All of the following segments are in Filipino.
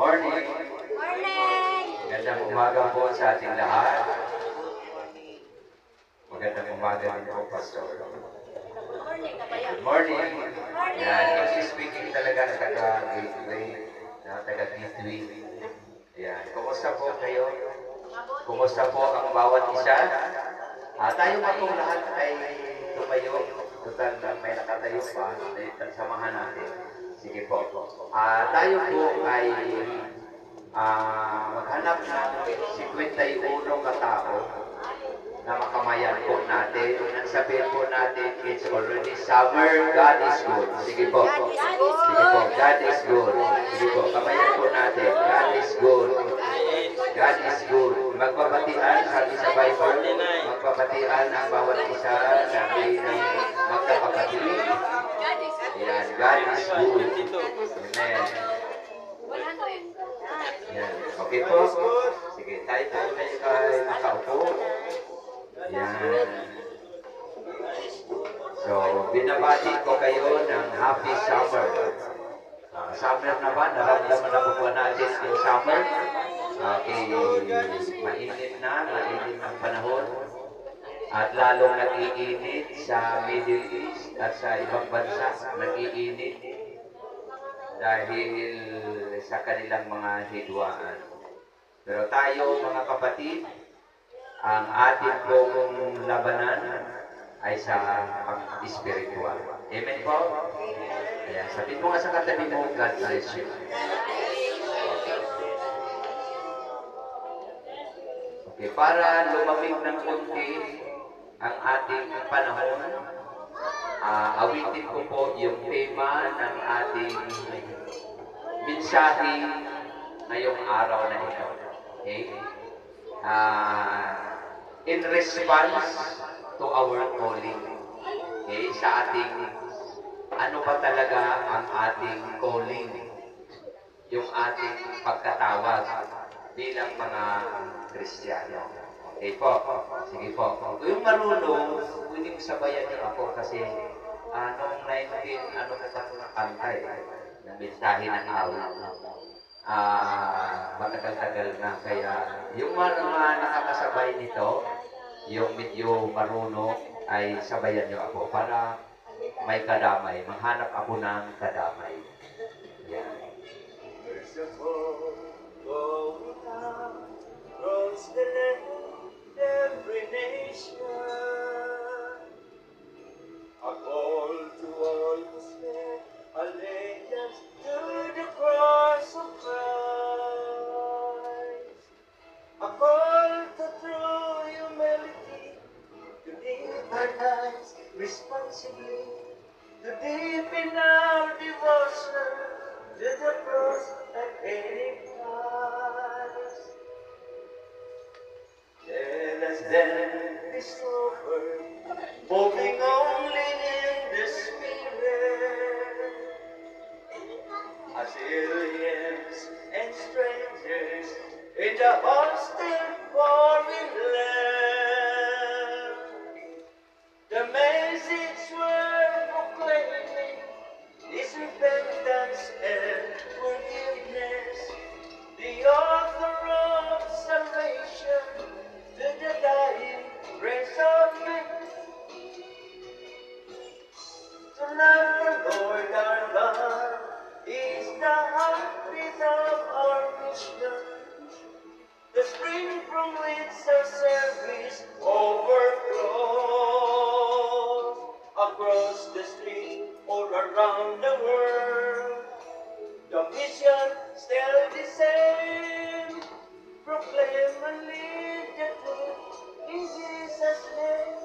Morning! Morning! Magandang umaga po sa ating lahat. Magandang umaga din po, Pastor. Morning ka ba yan? Good morning! Morning! Yan, kasi speaking talaga na taga-gateway, na taga-gateway. Yan, kumusta po kayo? Kumusta po ang bawat isa? Tayo pa po lahat ay tumayo. Total na may nakatayo pa, samahan natin. Sige po. Tayo po ay maghanap ng 51 katao na makamayan po natin. Nang sabihin po natin, it's already summer, God is good. Sige po. Sige po, God is good. Sige po, kamayan po natin. God is good. God is good. Magpapatian, sabi sa Bible, magpapatian ang bawat isa, sabi ng magkakapatid. Yan, God is good. Amen. Yan. Okay po. Sige, tayo po ay makaupo. Yan. So, binabati ko kayo ng happy summer. Summer na ba? Naramdaman na po ba natin ang summer? Okay, mainit ang panahon. At lalong nag-iinit sa Middle East at sa ibang bansa, nag-iinit dahil sa kanilang mga hidwaan. Pero tayo mga kapatid, ang ating pong labanan ay sa pag-spiritual. Amen po? Ayan, sabihin mo nga sa katabi mo, God bless you. Okay, para lumamig ng konti ang ating panahon, awitin ko po yung tema ng ating mensahe ngayong araw na ito. Okay? In response to our calling. Okay? Sa ating, ano ba talaga ang ating calling? Yung ating pagkatawag bilang mga Kristiyano. Okay po. Sige po. Kung yung marunong, pwedeng sabayan niyo ako kasi noong 19, ano ka kantay ng mensahe ng awit. Matagal-tagal na. Kaya yung mga nakakasabay nito, yung medyo marunong, ay sabayan niyo ako para may kadamay. Maghanap ako ng kadamay. Yan. Across the land, every nation, a call to all to stand, allegiance to the cross of Christ, a call to true humility, to live our lives responsibly, to deepen our devotion to the cross at any price. Let us then be sober, moving only in the Spirit, as aliens and strangers in the hostile foreign land. The message we're proclaiming is repentance and forgiveness, the author of salvation to the dying race of men. To love the Lord our God is the heartbeat of our mission, the spring from which our service overflows. Across the streets all around the world, the mission still the same. Proclaim and lead the truth in Jesus' name.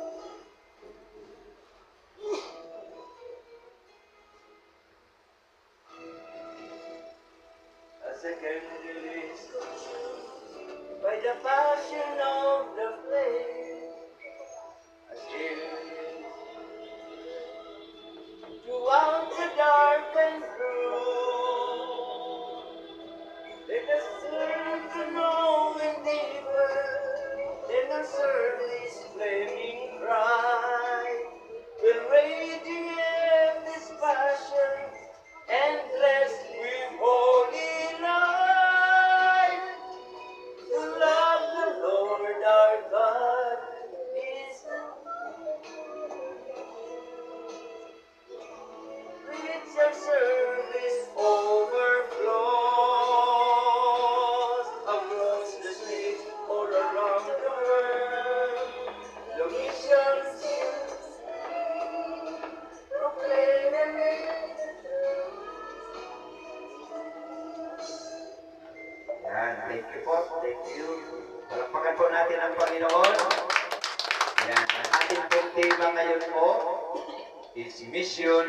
As a candle is consumed by the passion of the flame, as aliens throughout the darkened room, let us learn to know Him deeper than the surface flaming cry. Will radiate this passion endless with holy love. Yan, thank you po. Thank you. Palakpakan po natin ang Panginoon. Yan, ang ating pong tema ngayon po is Mission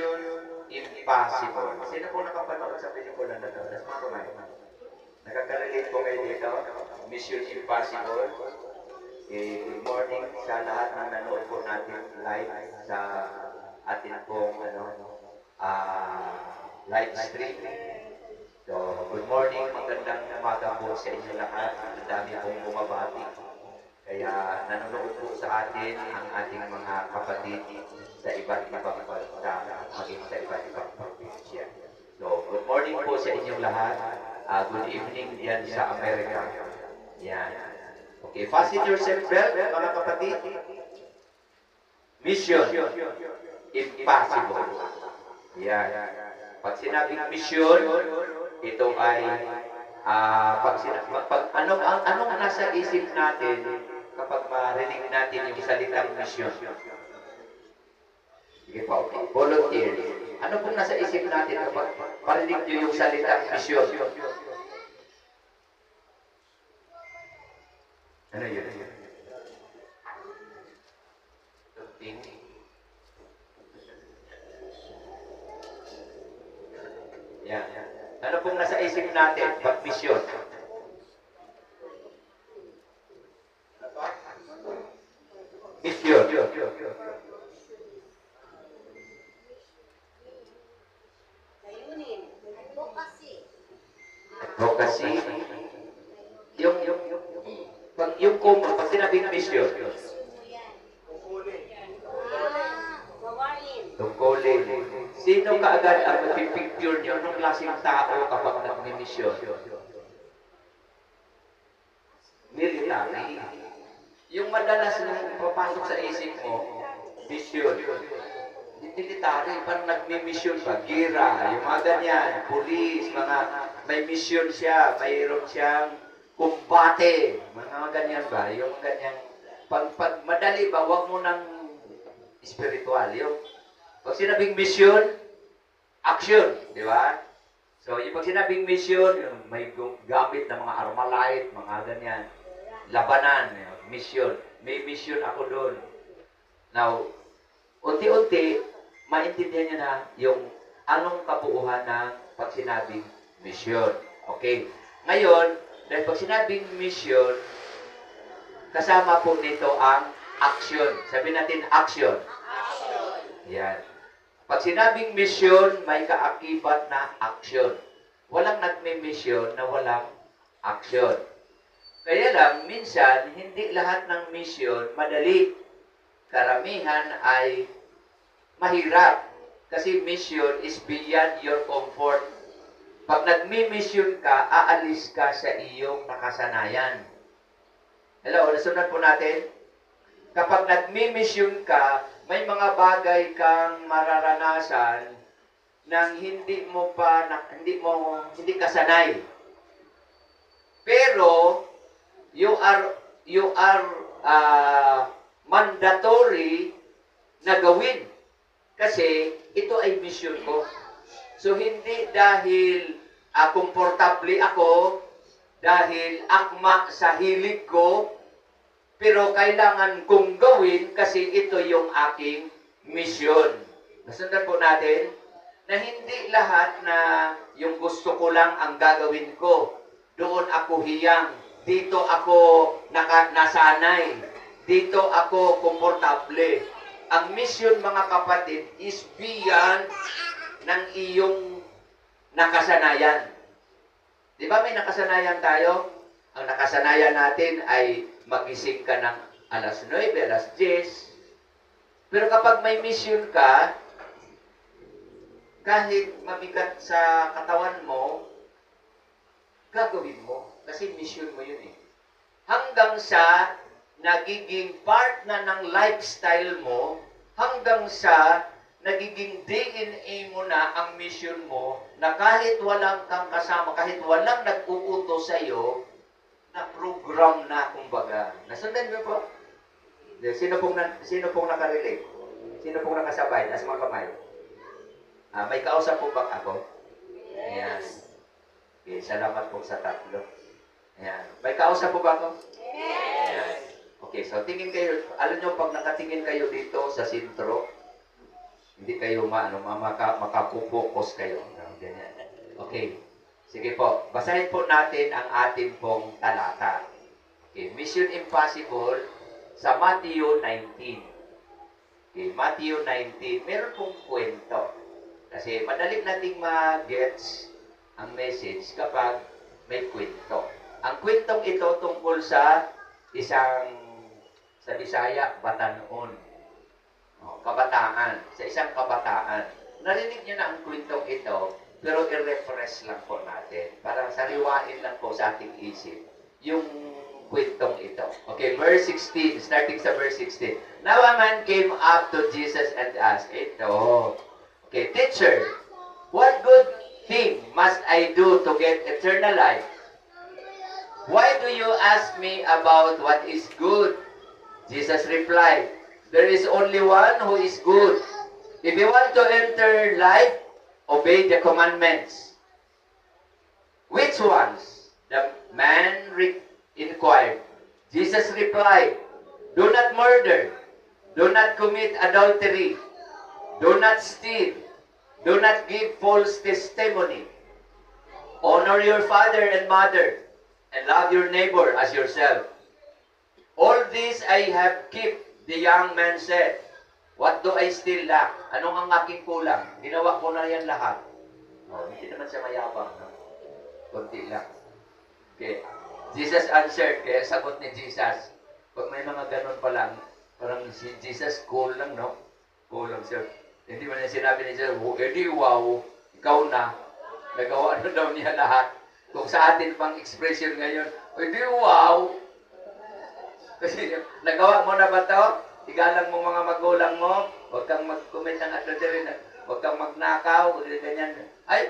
Impossible. Sino po nakapanood sa pelikula na ito? Let's mga kumain. Nakaka-relate po kayo dito. Mission Impossible. Good morning sa lahat ng nanood po natin live sa atin pong live stream. So, good morning, magandang umaga po sa inyo lahat. Ang dami pong bumabati. Kaya nanonood po sa atin ang ating mga kapatid sa iba't ibang bansa, maging sa iba't ibang probinsya. So, good morning po sa inyong lahat. Good evening diyan sa Amerika. Yan. Okay, fasten your seatbelt, mga kapatid. Mission Impossible. Yan. Pag sinabing mission, ito ay anong nasa isip natin kapag marinig natin yung salitang mission? Sige po, okay. Volunteer. Ano pong nasa isip natin kapag marinig nyo yung salitang mission? Ano yun? Yan. Ano pong nasa isip natin pag mission? Mission. Layunin. Advocacy. Advocacy. Pag sinabing mission, Gawain. tungkulin. Sino kaagad ang magpipicture nyo? Anong klaseng tao kapag nagmi-mission? Military. Yung madalas na papasok sa isip mo, mission. Military, parang nagmi-mission pa. Gira, yung mga ganyan, police, may mission siya, mayroon siyang kumbate, mga ganyan ba? Yung ganyan, pag madali ba, wag mo nang spiritual. Yung pag sinabing mission, action, di ba? So, yung pag sinabing mission, yung may gamit ng mga Armalite, mga ganyan, labanan, mission. May mission ako doon. Now, unti-unti, maintindihan niyo na yung anong kabuuhan ng pag sinabing mission. Okay. Ngayon, dahil pag sinabing mission, kasama po nito ang action. Sabi natin action. Yan. Pag sinabing mission, may kaakibat na action. Walang nagme-mission na walang action. Kaya lang, minsan, hindi lahat ng mission madali. Karamihan ay mahirap. Kasi mission is beyond your comfort. Pag nagmi-mission ka, aalis ka sa iyong nakasanayan. Hello, nasunod po natin? Kapag nagmi-mission ka, may mga bagay kang mararanasan nang hindi ka sanay. Pero you are mandatory na gawin kasi ito ay mission ko. So hindi dahil komportable ako, dahil akma sa hilig ko, pero kailangan kong gawin kasi ito yung aking mission. Nasundan po natin na hindi lahat na yung gusto ko lang ang gagawin ko. Doon ako hiyang, dito ako nasanay, dito ako komportable. Ang mission, mga kapatid, is beyond ng iyong nakasanayan. Di ba may nakasanayan tayo? Ang nakasanayan natin ay magising ka ng alas 9, alas 10. Pero kapag may mission ka, kahit mabigat sa katawan mo, gagawin mo. Kasi mission mo yun eh. Hanggang sa nagiging part na ng lifestyle mo, hanggang sa nagiging DNA mo na ang mission mo, na kahit walang kang kasama, kahit walang nag-uuto sa iyo, na program na, kumbaga. Nasundan mo po? Sino pong nakarelate? Sino pong nakasabay? As mga kamay. May kausap po ba ako? Yes. Okay, salamat po sa tatlo. Ayan. May kausap po ba ako? Ayan. Okay, so tingin kayo, alam nyo, pag nakatingin kayo dito sa sentro, hindi kayo makapokus kayo. No, ganyan. Okay. Sige po, basahin po natin ang ating pong talata. Okay, Mission Impossible sa Matthew 19. Okay, Matthew 19, meron pong kwento. Kasi madali nating ma-gets ang message kapag may kwento. Ang kwentong ito tungkol sa sa Bisaya, Batanon. Kabataan. Sa isang kabataan. Narinig niyo na ang kwentong ito, pero i-refresh lang po natin. Para sariwain lang po sa ating isip yung kwentong ito. Okay, verse 16. Starting sa verse 16. Now a man came up to Jesus and asked, ito, okay, Teacher, what good thing must I do to get eternal life? Why do you ask me about what is good? Jesus replied, there is only one who is good. If you want to enter life, obey the commandments. Which ones? The man inquired. Jesus replied, do not murder. Do not commit adultery. Do not steal. Do not give false testimony. Honor your father and mother, and love your neighbor as yourself. All this I have kept, the young man said. What do I still lack? Anong ang aking kulang? Ginawa ko na yan lahat. Hindi naman siya mayabang. No? Kunti lang. Okay. Jesus answered, kaya sagot ni Jesus, pag may mga ganun pa lang, parang si Jesus cool lang, no? Cool lang siya. Hindi man niya sinabi ni Jesus, edi wow, ikaw na. Nagawa na daw niya lahat. Kung sa atin pang expression ngayon, edi wow. Kasi nagawa mo na ba ito? Igalang mo mga magulang mo, huwag kang mag-commit ng adultery, huwag kang magnakaw, huwag ganyan. Ay,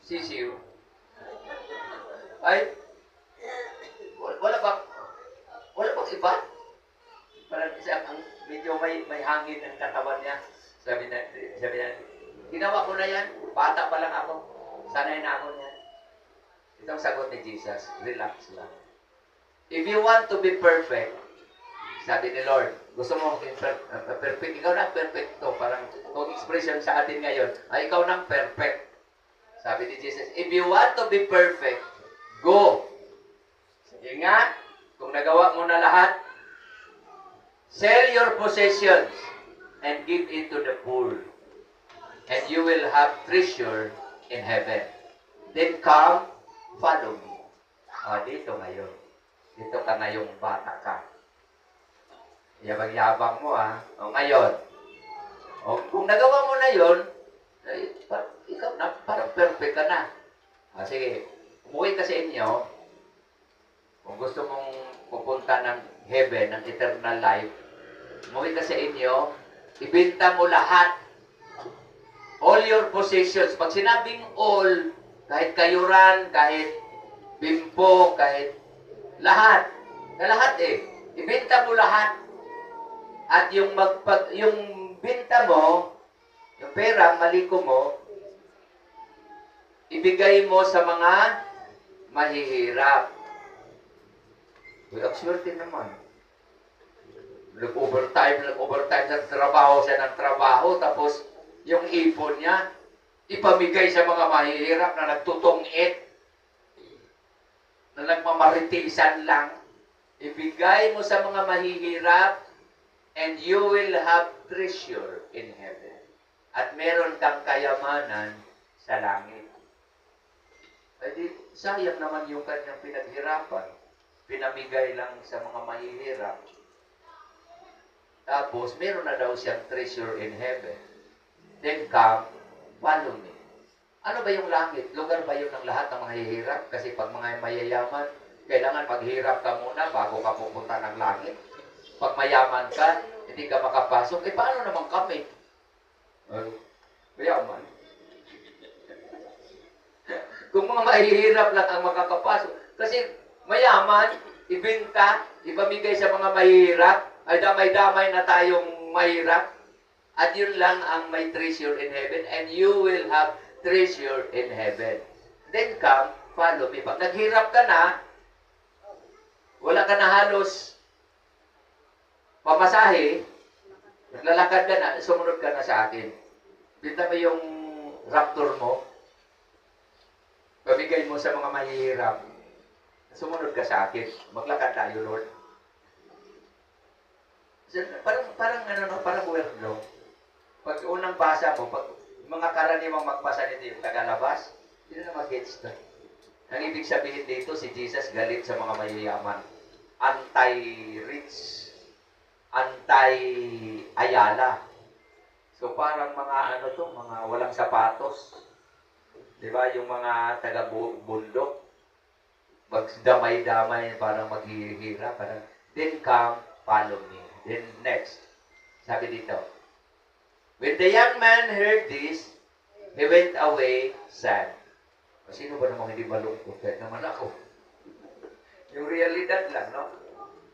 sisiw. Ay, wala bang iba? Parang isang medyo may hangin ang katawan niya. Sabi na, ginawa ko na yan, bata pa lang ako, sanay na ako niyan. Itong sagot ni Jesus, relax lang. If you want to be perfect, sabi ni Lord, gusto mo perfect, ikaw na perfecto. Parang kung expression sa atin ngayon, ay ikaw nang perfect. Sabi ni Jesus, if you want to be perfect, go. Sige nga, kung nagawa mo na lahat, sell your possessions and give it to the poor, and you will have treasure in heaven. Then come, follow me. Dito ngayon. Dito ka ngayong bata ka. Yabang-yabang mo ngayon. Kung nagawa mo na yun, ay, ikaw na, parang perfect ka na. Sige, umuwi ka sa inyo. Kung gusto mong pupunta ng heaven, ng eternal life, umuwi ka sa inyo, ibenta mo lahat. All your possessions. Pag sinabing all, kahit kayuran, kahit bimpo, kahit lahat. Lahat ibenta mo lahat. At yung binta mo, yung pera, maliko mo, ibigay mo sa mga mahihirap. Swerte naman. Nag-overtime ng trabaho siya ng trabaho, tapos yung ipon niya, ipamigay sa mga mahihirap na nagtutong-it, na nagmamaritisan lang. Ibigay mo sa mga mahihirap, and you will have treasure in heaven. At meron kang kayamanan sa langit. Di, sayang naman yung kanyang pinaghirapan. Pinamigay lang sa mga mahihirap. Tapos, meron na daw siyang treasure in heaven. Then come, follow me. Ano ba yung langit? Lugar ba yun ng lahat ng mahihirap? Kasi pag mga mayayaman, kailangan maghirap ka muna bago ka pupunta ng langit. Pag mayaman ka, hindi ka makapasok. Paano naman kami? Mayaman. Kung mga mahihirap lang ang makakapasok. Kasi mayaman, ibenta, ipamigay sa mga mahihirap, ay damay-damay na tayong mahirap. At yun lang ang may treasure in heaven. And you will have treasure in heaven. Then come, follow me. Pag naghirap ka na, wala ka na halos pamasahe, naglalakad ka na, sumunod ka na sa akin. Binta mo yung raptor mo, pabigay mo sa mga mahihirap, sumunod ka sa akin. Maglakad tayo, Lord. Parang ano, no, parang word, no? Pag unang basa mo, pag mga karaniwang magbasa nito yung tagalabas, hindi na mag-gets na. Ang ibig sabihin dito, si Jesus galit sa mga mayayaman. Anti-rich. Anti-ayala. So parang mga ano to, mga walang sapatos. Di ba? Yung mga taga-bundok. Magdamay-damay, parang maghihira. Parang, then come, follow me. Then next, sabi dito, when the young man heard this, he went away sad. Sino ba namang hindi malungkot? Kahit naman ako. Yung realidad lang, no?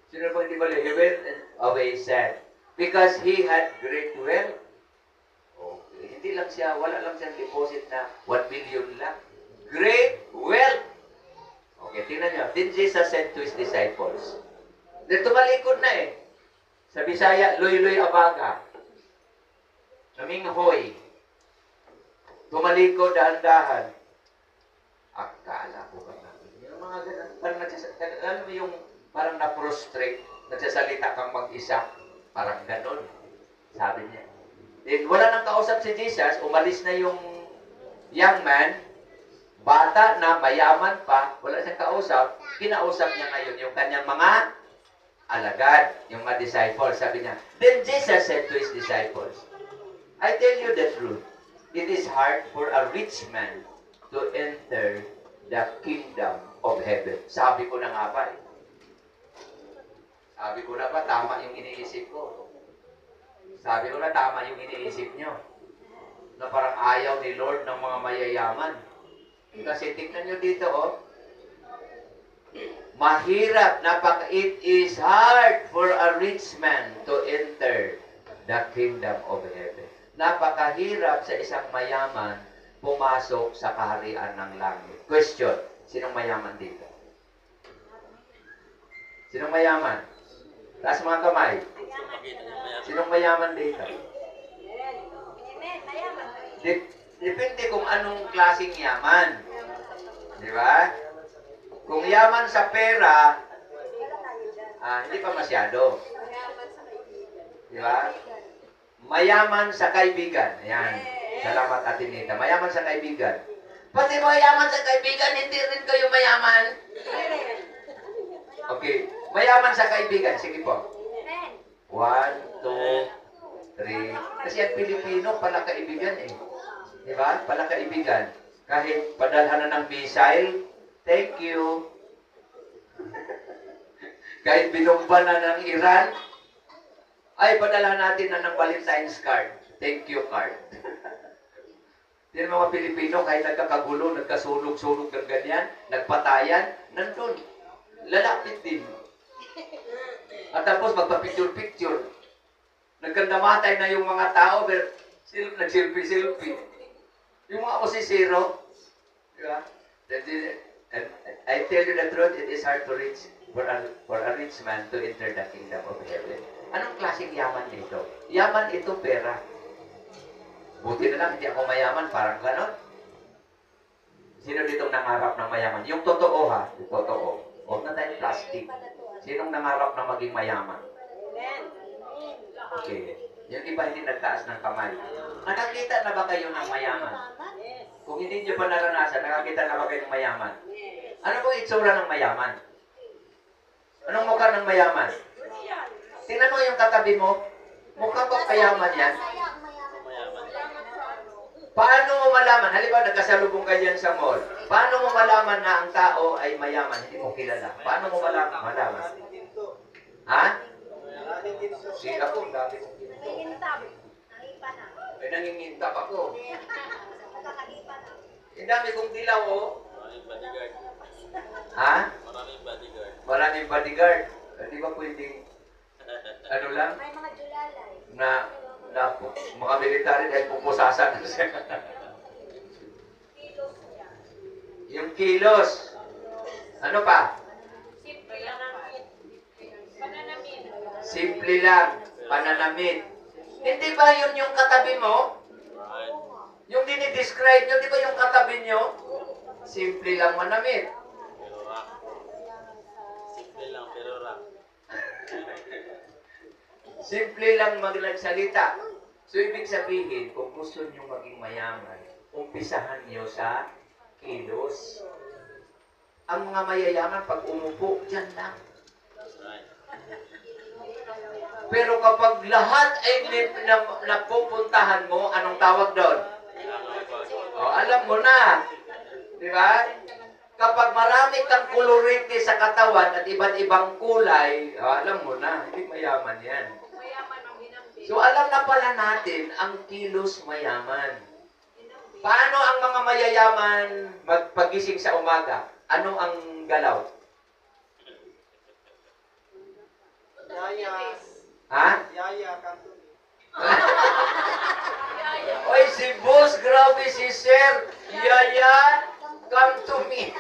Sino ba hindi malungkot? He went away sad. Because he had great wealth. Okay. Hindi lang siya, wala lang siyang deposit na 1 million lang. Great wealth. Okay, tingnan nyo. Then Jesus said to his disciples, then tumalikod na eh. Sa Bisaya, loy-loy abaga. Naminghoy. Tumalikod dahan-dahan. Akala ko ba namin. Yung mga ganun, parang alam mo yung parang na-prostrate, nagsasalita kang mag-isa, parang ganun. Sabi niya. Then, wala nang kausap si Jesus, umalis na yung young man, bata na, mayaman pa, wala siyang kausap, kinausap niya ngayon yung kanyang mga alagad, yung mga disciples. Sabi niya, then Jesus said to his disciples, I tell you the truth, it is hard for a rich man to enter the kingdom of heaven. Sabi ko na nga ba eh. Sabi ko na ba, tama yung iniisip ko. Sabi ko na tama yung iniisip nyo. Na parang ayaw ni Lord ng mga mayayaman. Kasi tingnan nyo dito, oh. Mahirap, it is hard for a rich man to enter the kingdom of heaven. Napakahirap sa isang mayaman pumasok sa kaharian ng langit. Question, sinong mayaman dito? Sinong mayaman? Taas mga kamay. Sinong mayaman dito? Amen. Mayaman. Depende kung anong klaseng yaman. Di ba? Kung yaman sa pera, hindi pa masyado. Di ba? Mayaman sa kaibigan. Ayan. Salamat, Atinita. Mayaman sa kaibigan. Pati mayaman sa kaibigan, hindi rin kayo mayaman. Okay. Mayaman sa kaibigan. Sige po. 1, 2, 3. Kasi ang Pilipino, pala kaibigan eh. Di ba? Pala kaibigan. Kahit padalhan na ng missile, thank you. Kahit binomba na ng Iran, ay padalhan natin na ng Valentine's card. Thank you card. Yan mga Pilipino, kahit nagkakagulo, nagkasunog-sunog ng ganyan, nagpatayan, nandun. Lalapit din. At tapos magpa-picture-picture. Nagkandamatay na yung mga tao, pero nag-selfie-selfie. Yung mga osisero, di ba? And I tell you the truth, it is hard to reach for a rich man to enter the kingdom of heaven. Anong klaseng yaman dito? Yaman ito pera. Buti na lang, hindi ako mayaman, parang ganon. Sino ditong nangarap ng mayaman? Yung totoo ha, yung totoo. Huwag na tayong plastic. Sinong nangarap na maging mayaman? Okay. Yung iba hindi nagtaas ng kamay. Nakakita na ba kayo ng mayaman? Kung hindi nyo pa naranasan, nakakita na ba kayo ng mayaman? Ano pong itsura ng mayaman? Anong mukha ng mayaman? Tingnan mo yung katabi mo. Mukha ba kayaman yan? Paano mo malaman? Halimbawa, nagkasalubong ka dyan sa mall. Paano mo malaman na ang tao ay mayaman? Hindi mo kilala. Paano mo malaman? Ha? Sila ko, dami kong ginto. Ay, nangingintab ako. Ang dami kong dilaw, oh. Ha? Maraming bodyguard. Di ba pwedeng, ano lang? May mga julalay. Na mga military dahil pupusasan na siya. Yung kilos. Ano pa? Simple lang. Pananamit. Simple lang. Pananamit. Hindi ba yun yung katabi mo? Yung dinidescribe nyo, di ba yung katabi nyo? Simple lang manamit. Pero rock. Simple lang, pero rock. Simple lang magsalita. So, ibig sabihin, kung gusto nyo maging mayaman, umpisahan nyo sa kilos. Ang mga mayayaman, pag umupo, dyan lang. Right. Pero kapag lahat ay napupuntahan mo, anong tawag doon? O, alam mo na. Di ba? Kapag marami kang kolorite sa katawan at iba't ibang kulay, alam mo na, hindi mayaman yan. Mayaman ang hinampi. So alam na pala natin, ang kilos mayaman. Paano ang mga mayayaman magpagising sa umaga? Ano ang galaw? Yaya. Ha? Yaya, kanto. Oy, si boss, grabe si sir. Yaya, come to me.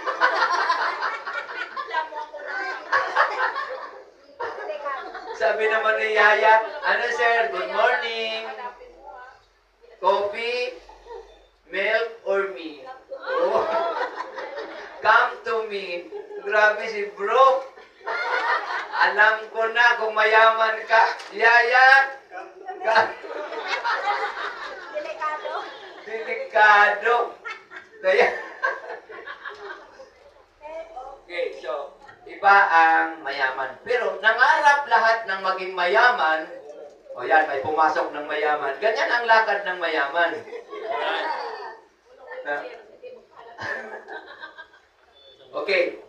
Sabi naman ni Yaya, ano sir, good morning. Coffee, milk, or me? Oh. Come to me. Grabe si bro. Alam ko na kung mayaman ka. Yaya, Delikado. delikado. Kaya, okay, so, iba ang mayaman. Pero nangarap lahat ng maging mayaman, o yan, may pumasok ng mayaman. Ganyan ang lakad ng mayaman. Okay.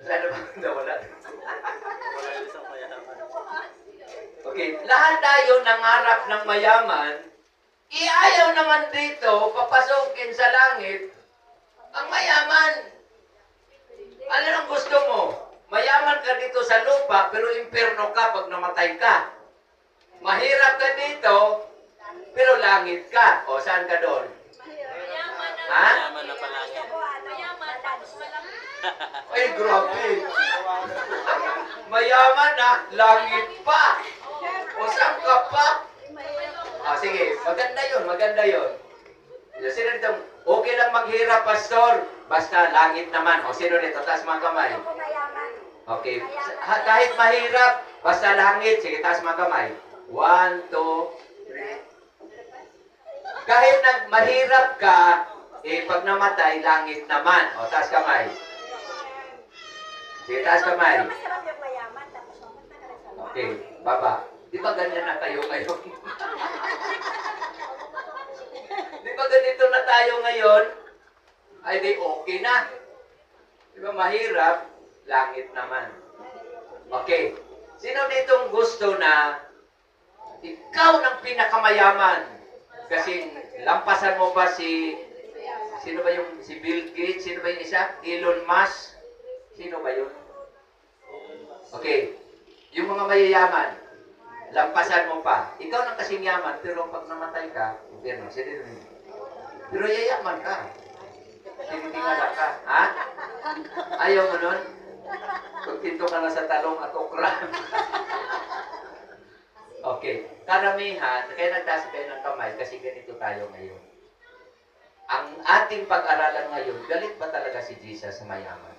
Sana ba nawala? Wala yung isang mayaman. Okay, lahat tayo nangarap ng mayaman, iayaw naman dito, papasokin sa langit, ang mayaman. Ano ang gusto mo? Mayaman ka dito sa lupa, pero impyerno ka pag namatay ka. Mahirap ka dito, pero langit ka. O, saan ka doon? Mayaman ang Ha? Mayaman na palagi. mayaman tapos malaki. Ay, grabe. Mayaman na, langit pa. O, saan ka pa? Sige, maganda yun, maganda yun. Sino dito, okay lang maghirap, pastor, basta langit naman. O, sino dito, taas mga kamay. Ako mayaman. Okay, kahit mahirap, basta langit, sige, taas mga kamay. 1, 2, 3. Kahit mahirap ka, pag namatay, langit naman. O, taas kamay. Sige, taas kamay. Pero masarap yung mayaman tapos mapunta ka rin sa lupa. Okay, baba. Di ba ganyan na tayo ngayon? Di ba ganito na tayo ngayon? Ay, di okay na. Di ba mahirap? Langit naman. Okay. Sino ditong gusto na ikaw ng pinakamayaman? Kasi lampasan mo pa sino ba yung, si Bill Gates? Sino ba yung isa? Elon Musk? Sino ba yun? Okay. Yung mga mayayaman, lampasan mo pa. Ikaw ng kasing yaman, pero pag namatay ka, pero yayaman ka. Tinitingala ka. Ha? Ayaw mo nun? Pagtinto ka na sa talong at okra. Okay. Karamihan, kaya nagtaas kayo ng kamay kasi ganito tayo ngayon. Ang ating pag-aralan ngayon, galit ba talaga si Jesus sa mayaman?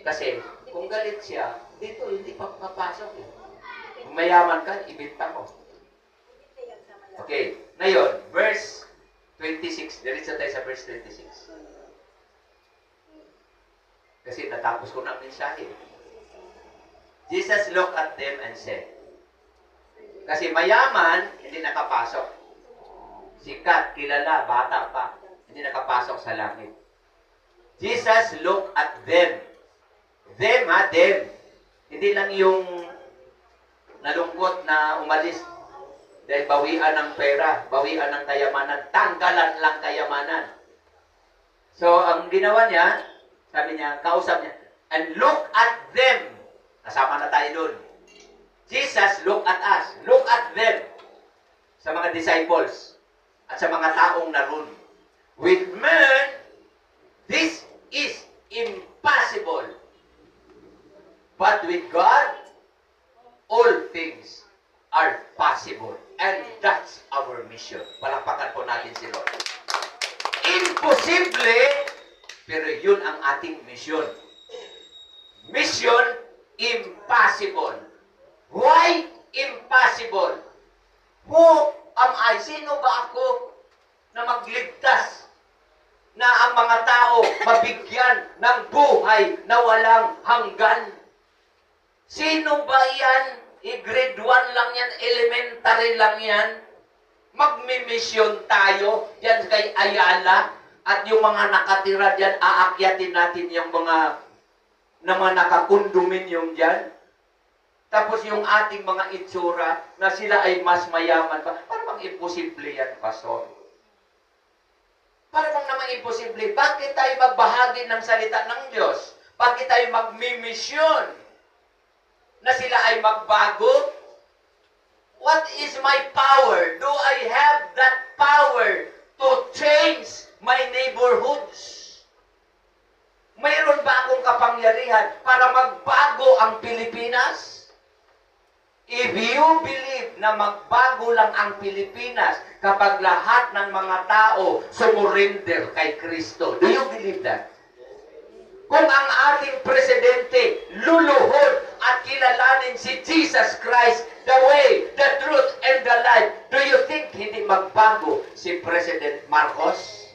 Kasi kung galit siya, dito hindi pa papasok eh. Kung mayaman ka, ibinta mo. Okay. Ngayon, verse 26. Diretso tayo sa verse 26. Kasi natapos ko na ang mensahe. Jesus looked at them and said, kasi mayaman, hindi nakapasok. Sikat, kilala, bata pa, hindi nakapasok sa langit. Jesus looked at them. Them, ha? Them. Hindi lang yung nalungkot na umalis dahil bawian ng pera, bawian ng kayamanan, tanggalan lang kayamanan. So, ang ginawa niya, sabi niya, kausap niya, and look at them. Kasama na tayo doon. Jesus, look at us. Look at them. Sa mga disciples at sa mga taong naroon. With men, this is impossible. But with God, all things are possible. And that's our mission. Palakpakan po natin si Lord. Imposible, pero yun ang ating mission. Mission, impossible. Why impossible? Who am I? Sino ba ako na magligtas na ang mga tao mabigyan ng buhay na walang hanggan? Sino ba yan? Grade 1 lang yan, elementary lang yan. Magmimisyon tayo yan kay Ayala at yung mga nakatira dyan, aakyatin natin yung mga nakakondominium dyan. Tapos yung ating mga itsura na sila ay mas mayaman pa. Parang imposible yan, Pastor. Parang naman imposible. Bakit tayo magbahagi ng salita ng Diyos? Bakit tayo magmimisyon na sila ay magbago? What is my power? Do I have that power to change my neighborhoods? Mayroon ba akong kapangyarihan para magbago ang Pilipinas? If you believe na magbago lang ang Pilipinas kapag lahat ng mga tao sumurrender kay Kristo, do you believe that? Kung ang ating presidente luluhod at kilalanin si Jesus Christ, the way, the truth, and the life, do you think hindi magbago si President Marcos?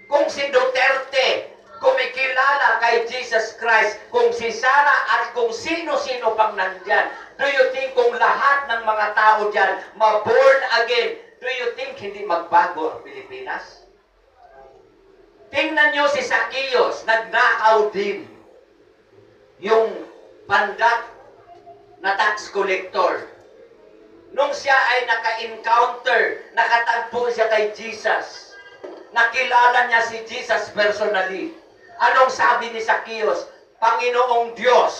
Kung si Duterte kumikilala kay Jesus Christ, kung si Sara at kung sino-sino pang nandyan, do you think kung lahat ng mga tao dyan ma-born again, do you think hindi magbago ang Pilipinas? Tingnan nyo si Zacchaeus, nagnakaw din. Yung pandak na tax collector. Nung siya ay naka-encounter, nakatagpo siya kay Jesus. Nakilala niya si Jesus personally. Anong sabi ni Zacchaeus? Panginoong Diyos,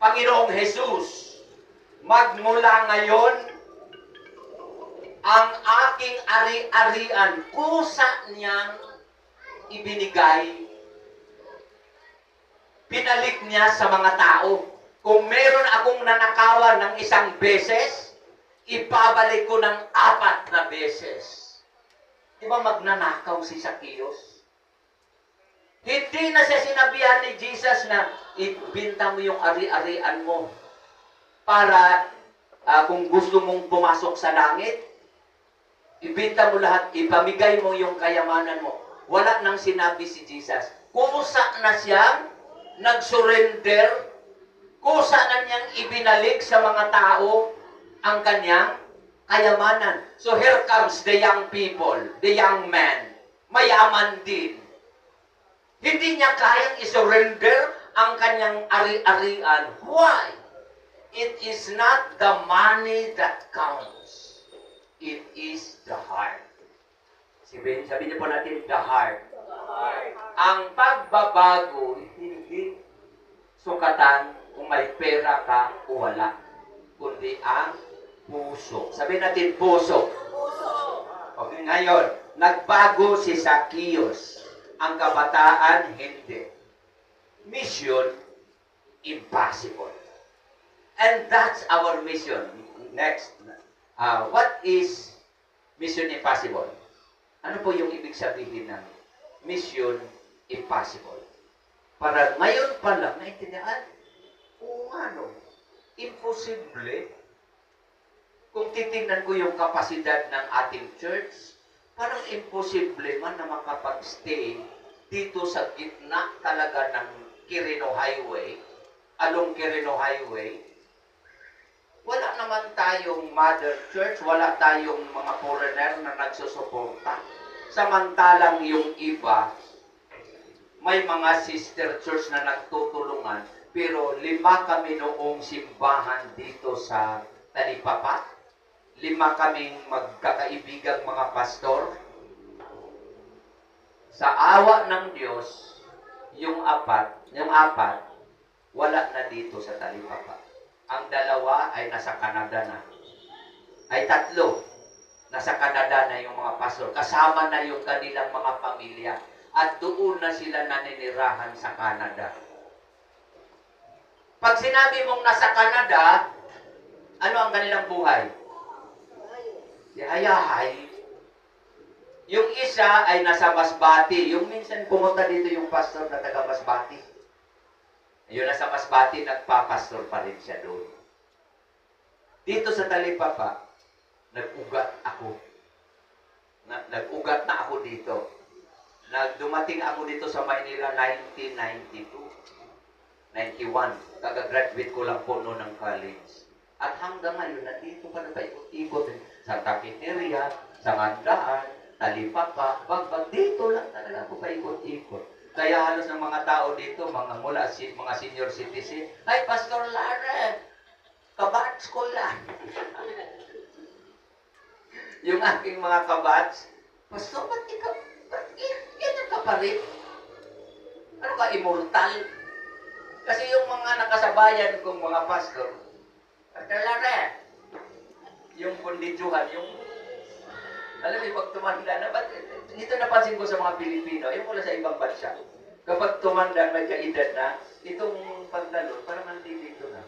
Panginoong Jesus, magmula ngayon, ang aking ari-arian, kusa niyang ibinigay, pinalik niya sa mga tao. Kung meron akong nanakawan ng 1 beses, ipabalik ko ng 4 na beses. Di ba magnanakaw si Zacchaeus? Hindi na siya sinabihan ni Jesus na ibinta mo yung ari-arian mo para kung gusto mong pumasok sa langit, ibinta mo lahat, ipamigay mo yung kayamanan mo. Wala nang sinabi si Jesus. Kusa na siyang nag-surrender, kusa na niyang ibinalik sa mga tao ang kanyang kayamanan. So here comes the young people, the young man, mayaman din. Hindi niya kayang isurrender ang kanyang ari-arian. Why? It is not the money that counts. It is the heart. Sabi niyo po natin, the heart. Ang pagbabago, hindi sukatan kung may pera ka o wala, kundi ang puso. Sabi natin, puso. Okay, ngayon, nagbago si Zacchaeus. Ang kabataan, hindi. Mission, impossible. And that's our mission. Next. What is mission impossible? Ano po yung ibig sabihin ng mission impossible? Para ngayon pa lang, naintindihan? Oo nga, no? Imposible. Kung titingnan ko yung kapasidad ng ating church, parang imposible man na makapag-stay dito sa gitna talaga ng Quirino Highway, along Quirino Highway. Wala naman tayong mother church, wala tayong mga foreigner na nagsusuporta. Samantalang yung iba, may mga sister church na nagtutulungan, pero 5 kami noong simbahan dito sa Talipapa. 5 kaming magkakaibigang mga pastor. Sa awa ng Diyos, yung apat, wala na dito sa Talipapa. Ang 2 ay nasa Canada na. Ay 3, nasa Canada na yung mga pastor. Kasama na yung kanilang mga pamilya. at doon na sila naninirahan sa Canada. Pag sinabi mong nasa Canada, ano ang kanilang buhay? Ayahay. Yung isa ay nasa Masbate. Yung minsan pumunta dito yung pastor na taga Masbate. Yung nasa Masbate, nagpapastor pa rin siya doon. Dito sa Talipapa, nag-ugat ako. Nag-ugat na ako dito. Dumating ako dito sa Maynila 1992. 91. Kagagraduate ko lang po noon ng college. At hanggang ngayon, nandito pa na paikot-ikot. Sa Cafeteria, sa Ngandaan, Talipapa, Bagbag. Dito lang talaga ako paikot-ikot. Kaya halos ng mga tao dito, mga senior citizen, "Ay, Pastor Lare, kabats ko lang." Yung aking mga kabats, "Pastor, ba't ganyan ka pa rin? Ano ka, immortal?" Kasi yung mga nakasabayan kong mga pastor, "Pastor Lare," yung kondidyohan, yung, alam mo, pag tumanda na, dito napansin ko sa mga Pilipino, yung mula sa ibang bansa, kapag tumanda, may kaedad na, itong pantalon, parang nandito na.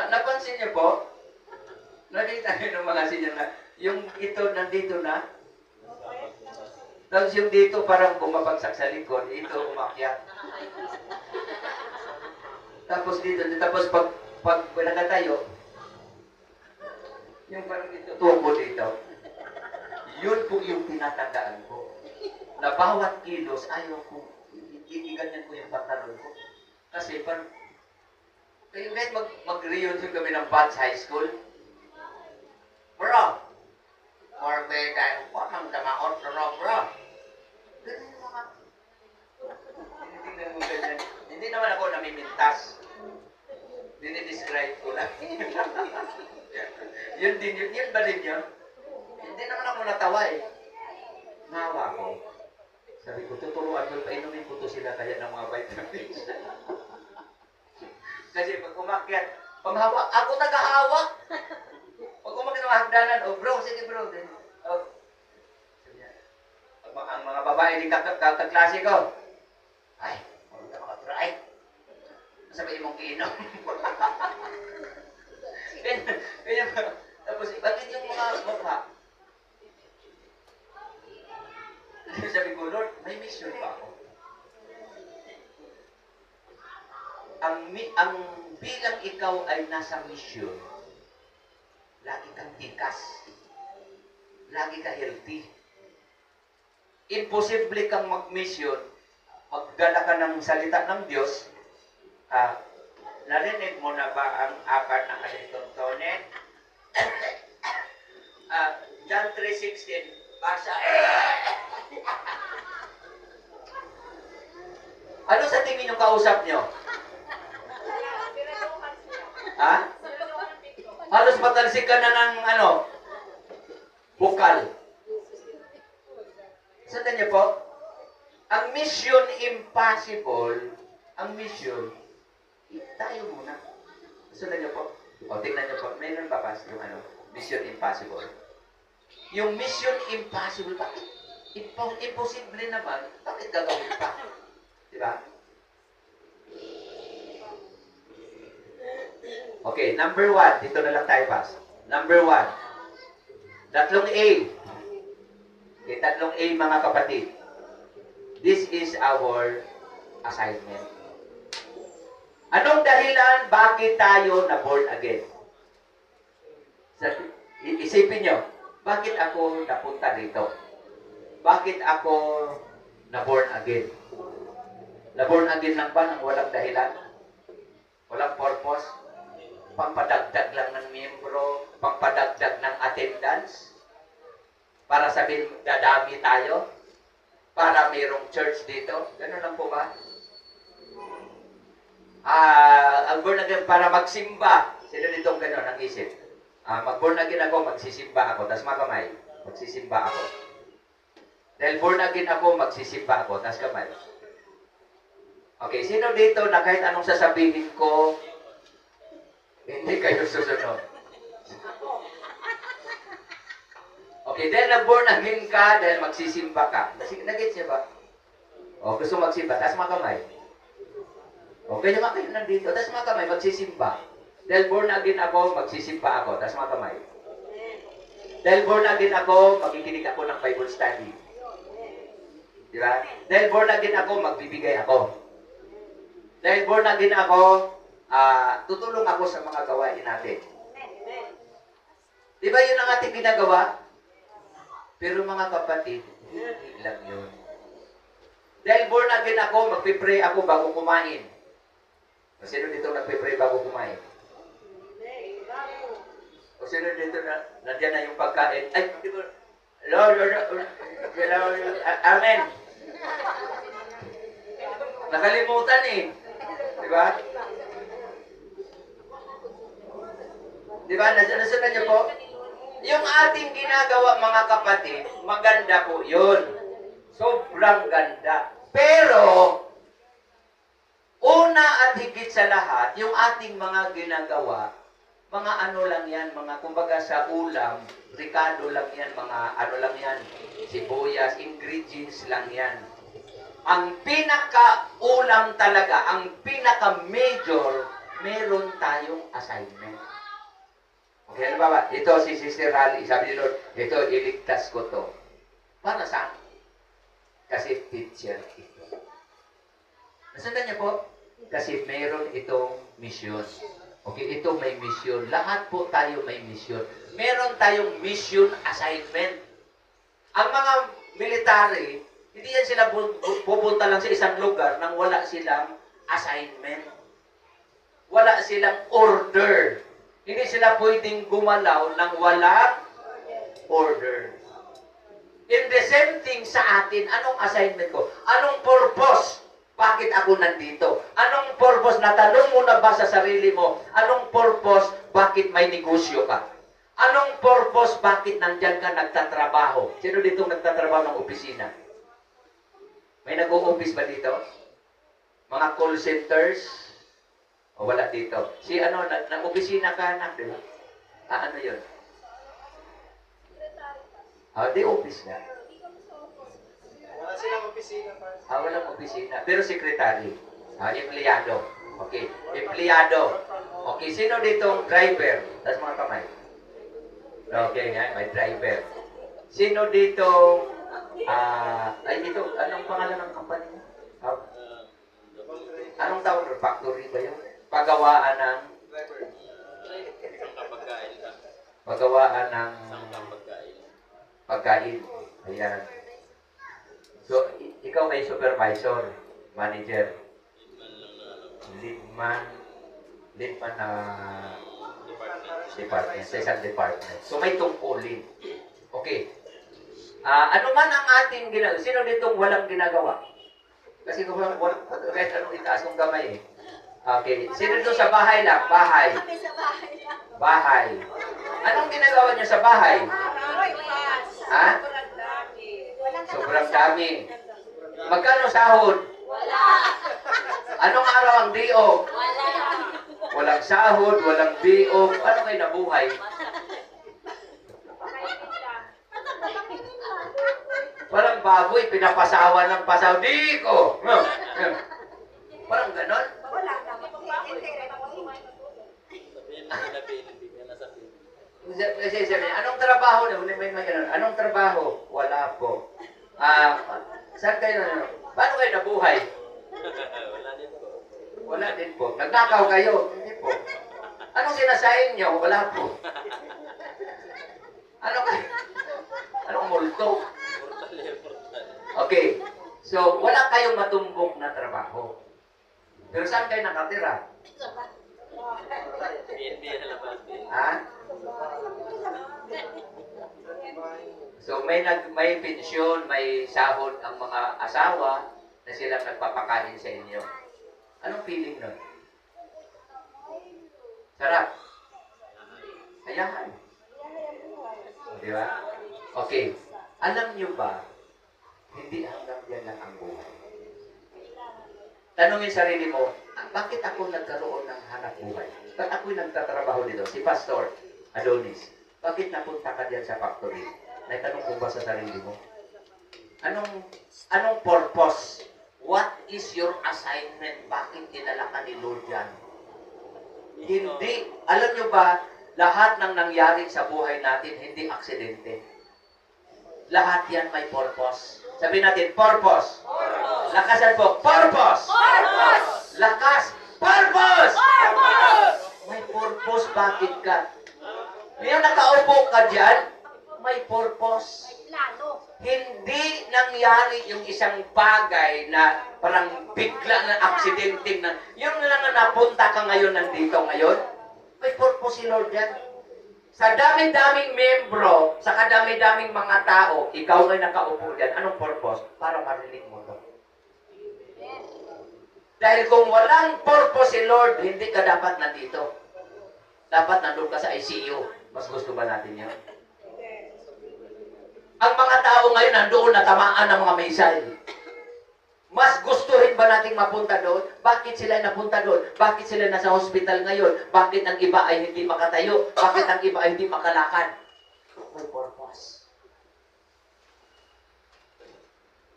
Napansin niyo po? Nakita niyo ng mga senior na, yung ito nandito na, tapos yung dito parang bumabagsak sa likod, ito umakyat. Tapos dito, tapos pag nakatayo, yung parang dito, tubo dito. Yun po yung tinatandaan ko. Na bawat kilos, ayaw ko, ganyan ko yung pantalon ko. Kasi parang, kahit mag-reunion kami ng Bats High School, "Bro, for bedtime, huwag kang damaot, bro. Ganyan yung mga, tinitingnan mo ganyan. Hindi naman ako namimintas. Dinidescribe ko lang. Yun ba din yun? Hindi naman ako natawa eh. Nawa ko. Sabi ko, tuturuan ko, painumin ko to sila kaya ng mga vitamins. Kasi pag umakyat, panghawa, ako tagahawak. Pag umakyat ng hagdanan, "Oh bro, sige bro." Oh. Ang mga babae din kaklase ko, "Ay, huwag ka makatry. Sabi mong kiinom." Kaya, tapos, bakit yung mga mukha? Sabi ko, "Lord, may mission pa ako." Ang bilang ikaw ay nasa mission, lagi kang tikas. Lagi ka healthy. Imposible kang mag-mission, magdala ka ng salita ng Diyos. Narinig mo na ba ang apat na kalituntunin? John 3:16, basa. Ano sa tingin yung kausap nyo? Ha? Halos matalsik ka na ng bukal. Sundan niyo po, ang mission impossible, tayo muna. Sundan niyo po. O, tingnan niyo po. Mayroon ba pas yung mission impossible? Yung mission impossible, bakit? Imposible naman, bakit gagawin pa? Diba? Okay, number 1. Dito na lang tayo pas. Number 1. Tatlong A. Okay, tatlong A mga kapatid. This is our assignment. Anong dahilan bakit tayo na born again? Isipin nyo, bakit ako napunta dito? Bakit ako na born again? Na born again lang ba ng walang dahilan? Walang purpose? Pampadagdag lang ng miyembro? Pampadagdag ng attendance? Para sabihin, dadami tayo? Para mayroong church dito? Ganun lang po ba? Ang born again para magsimba. Sino ditong gano'n ang isip? Mag-born again ako, magsisimba ako. Tas makamay, magsisimba ako. Dahil born again ako, magsisimba ako. Tas kamay. Okay, sino dito na kahit anong sasabihin ko, hindi kayo susunod? O Okay, dahil nag-born again ka, dahil magsisimba ka. Nag-gets niya ba? O, gusto magsimba, taas mga kamay. Okay, naman kayo nandito, taas mga kamay, magsisimba. Dahil born again ako, magsisimba ako, taas mga kamay. Dahil born again ako, makikinig ako ng Bible study. Di ba? Dahil born again ako, magbibigay ako. Dahil born again ako, tutulong ako sa mga gawain natin. Di ba yun ang ating ginagawa? Pero mga kapatid, hindi lang yun. Dahil born again ako, magpipray ako bago kumain. O sino dito nagpipray bago kumain? O sino dito nandiyan na yung pagkain? Ay, di ba? Lord, amen. Nakalimutan eh. Di ba? Di ba? Nasunod niyo po? Yung ating ginagawa mga kapatid, maganda po yun. Sobrang ganda. Pero, una at higit sa lahat, yung ating mga ginagawa, mga ano lang yan, mga kumbaga sa ulam, ricado lang yan, mga ano lang yan, sibuyas, ingredients lang yan. Ang pinaka-ulam talaga, ang pinaka-major, meron tayong assignment. Okay, ano ba? Ito si Sister Rally, sabi ni Lord, ito, iligtas ko to. Para saan? Kasi teacher ito. Nasundan niyo po? Kasi meron itong mission. Okay, ito may mission. Lahat po tayo may mission. Meron tayong mission assignment. Ang mga military, hindi yan sila pupunta lang sa isang lugar nang wala silang assignment. Wala silang order. Hindi sila pwedeng gumalaw nang walang order. In the same thing sa atin, anong assignment ko? Anong purpose? Bakit ako nandito? Anong purpose? Natanong mo na ba sa sarili mo? Anong purpose? Bakit may negosyo ka? Anong purpose? Bakit nandyan ka nagtatrabaho? Sino dito nagtatrabaho ng opisina? May nag-o-office ba dito? Mga call centers? O wala dito? Si ano, nag-opisina ka na, di ba? Ano yun? Di office na. Wala silang opisina pa. Walang opisina. Pero secretary. Empleyado. Okay. Empleyado. Okay. Sino ditong driver? Tapos mga kamay. Okay nga. May driver. Sino dito? Ito. Anong pangalan ng company mo? Anong tawag? Factory ba yun? Pagawaan ng pagawaan ng pagkain. Ayan. So, ikaw may supervisor, manager, leadman na department, sa isang department. So, may tungkulin. Okay. Ano man ang ating ginagawa, sino ditong walang ginagawa? Kasi kung kahit anong itaas kong kamay eh. Okay. Sino dito sa bahay lang? Bahay. Kami sa bahay lang. Bahay. Anong ginagawa niyo sa bahay? Ha? Sobrang dami. Magkano sahod? Wala. Anong araw ang day off? Wala. Walang sahod, walang day off. Ano kayo nabuhay? Parang baboy, pinapasawa ng pasaw. Di ko! Parang ganon. Wala naman. Kasi sabi niya, anong trabaho na? May ganun. Anong trabaho? Wala po. Saan kayo na? Paano kayo nabuhay? Wala din po. Nagnakaw kayo? Hindi po. Anong sinasayin niyo? Wala po. Ano kayo? Anong multo? Okay. So, wala kayong matumbok na trabaho. Pero saan kayo nakatira? Ha? So may pensyon, may sahod ang mga asawa na sila nagpapakain sa inyo. Anong feeling nun? Sarap. Ayahan. Di ba? Okay. Alam niyo ba, hindi hanggang yan lang ang buhay. Tanungin sarili mo, bakit ako nagkaroon ng hanap buhay? Ba't ako'y nagtatrabaho dito? Si Pastor Adonis, bakit napunta ka diyan sa factory? Naitanong mo ba sa sarili mo? Anong purpose? What is your assignment? Bakit dinala ka ni Lord yan? Hindi. Alam nyo ba, lahat ng nangyari sa buhay natin, hindi aksidente. Lahat yan may purpose. Sabihin natin, purpose. Lakasan po, purpose. Lakas, purpose. May purpose, bakit ka? Yung nakaupo ka dyan, may purpose. Plano. Hindi nangyari yung isang bagay na parang bigla na aksidente na, yung lang na napunta ka ngayon, nandito ngayon, may purpose si Lord yan. Sa dami-daming membro, sa kadami-daming mga tao, ikaw ngay nakaupo dyan, anong purpose? Para marinig mo to. Dahil kung walang purpose si Lord, hindi ka dapat nandito. Dapat nandun ka sa ICU. Mas gusto ba natin yan? Ang mga tao ngayon nandoon natamaan ng mga missile. Mas gusto rin ba nating mapunta doon? Bakit sila napunta doon? Bakit sila nasa hospital ngayon? Bakit ang iba ay hindi makatayo? Bakit ang iba ay hindi makalakad? May purpose.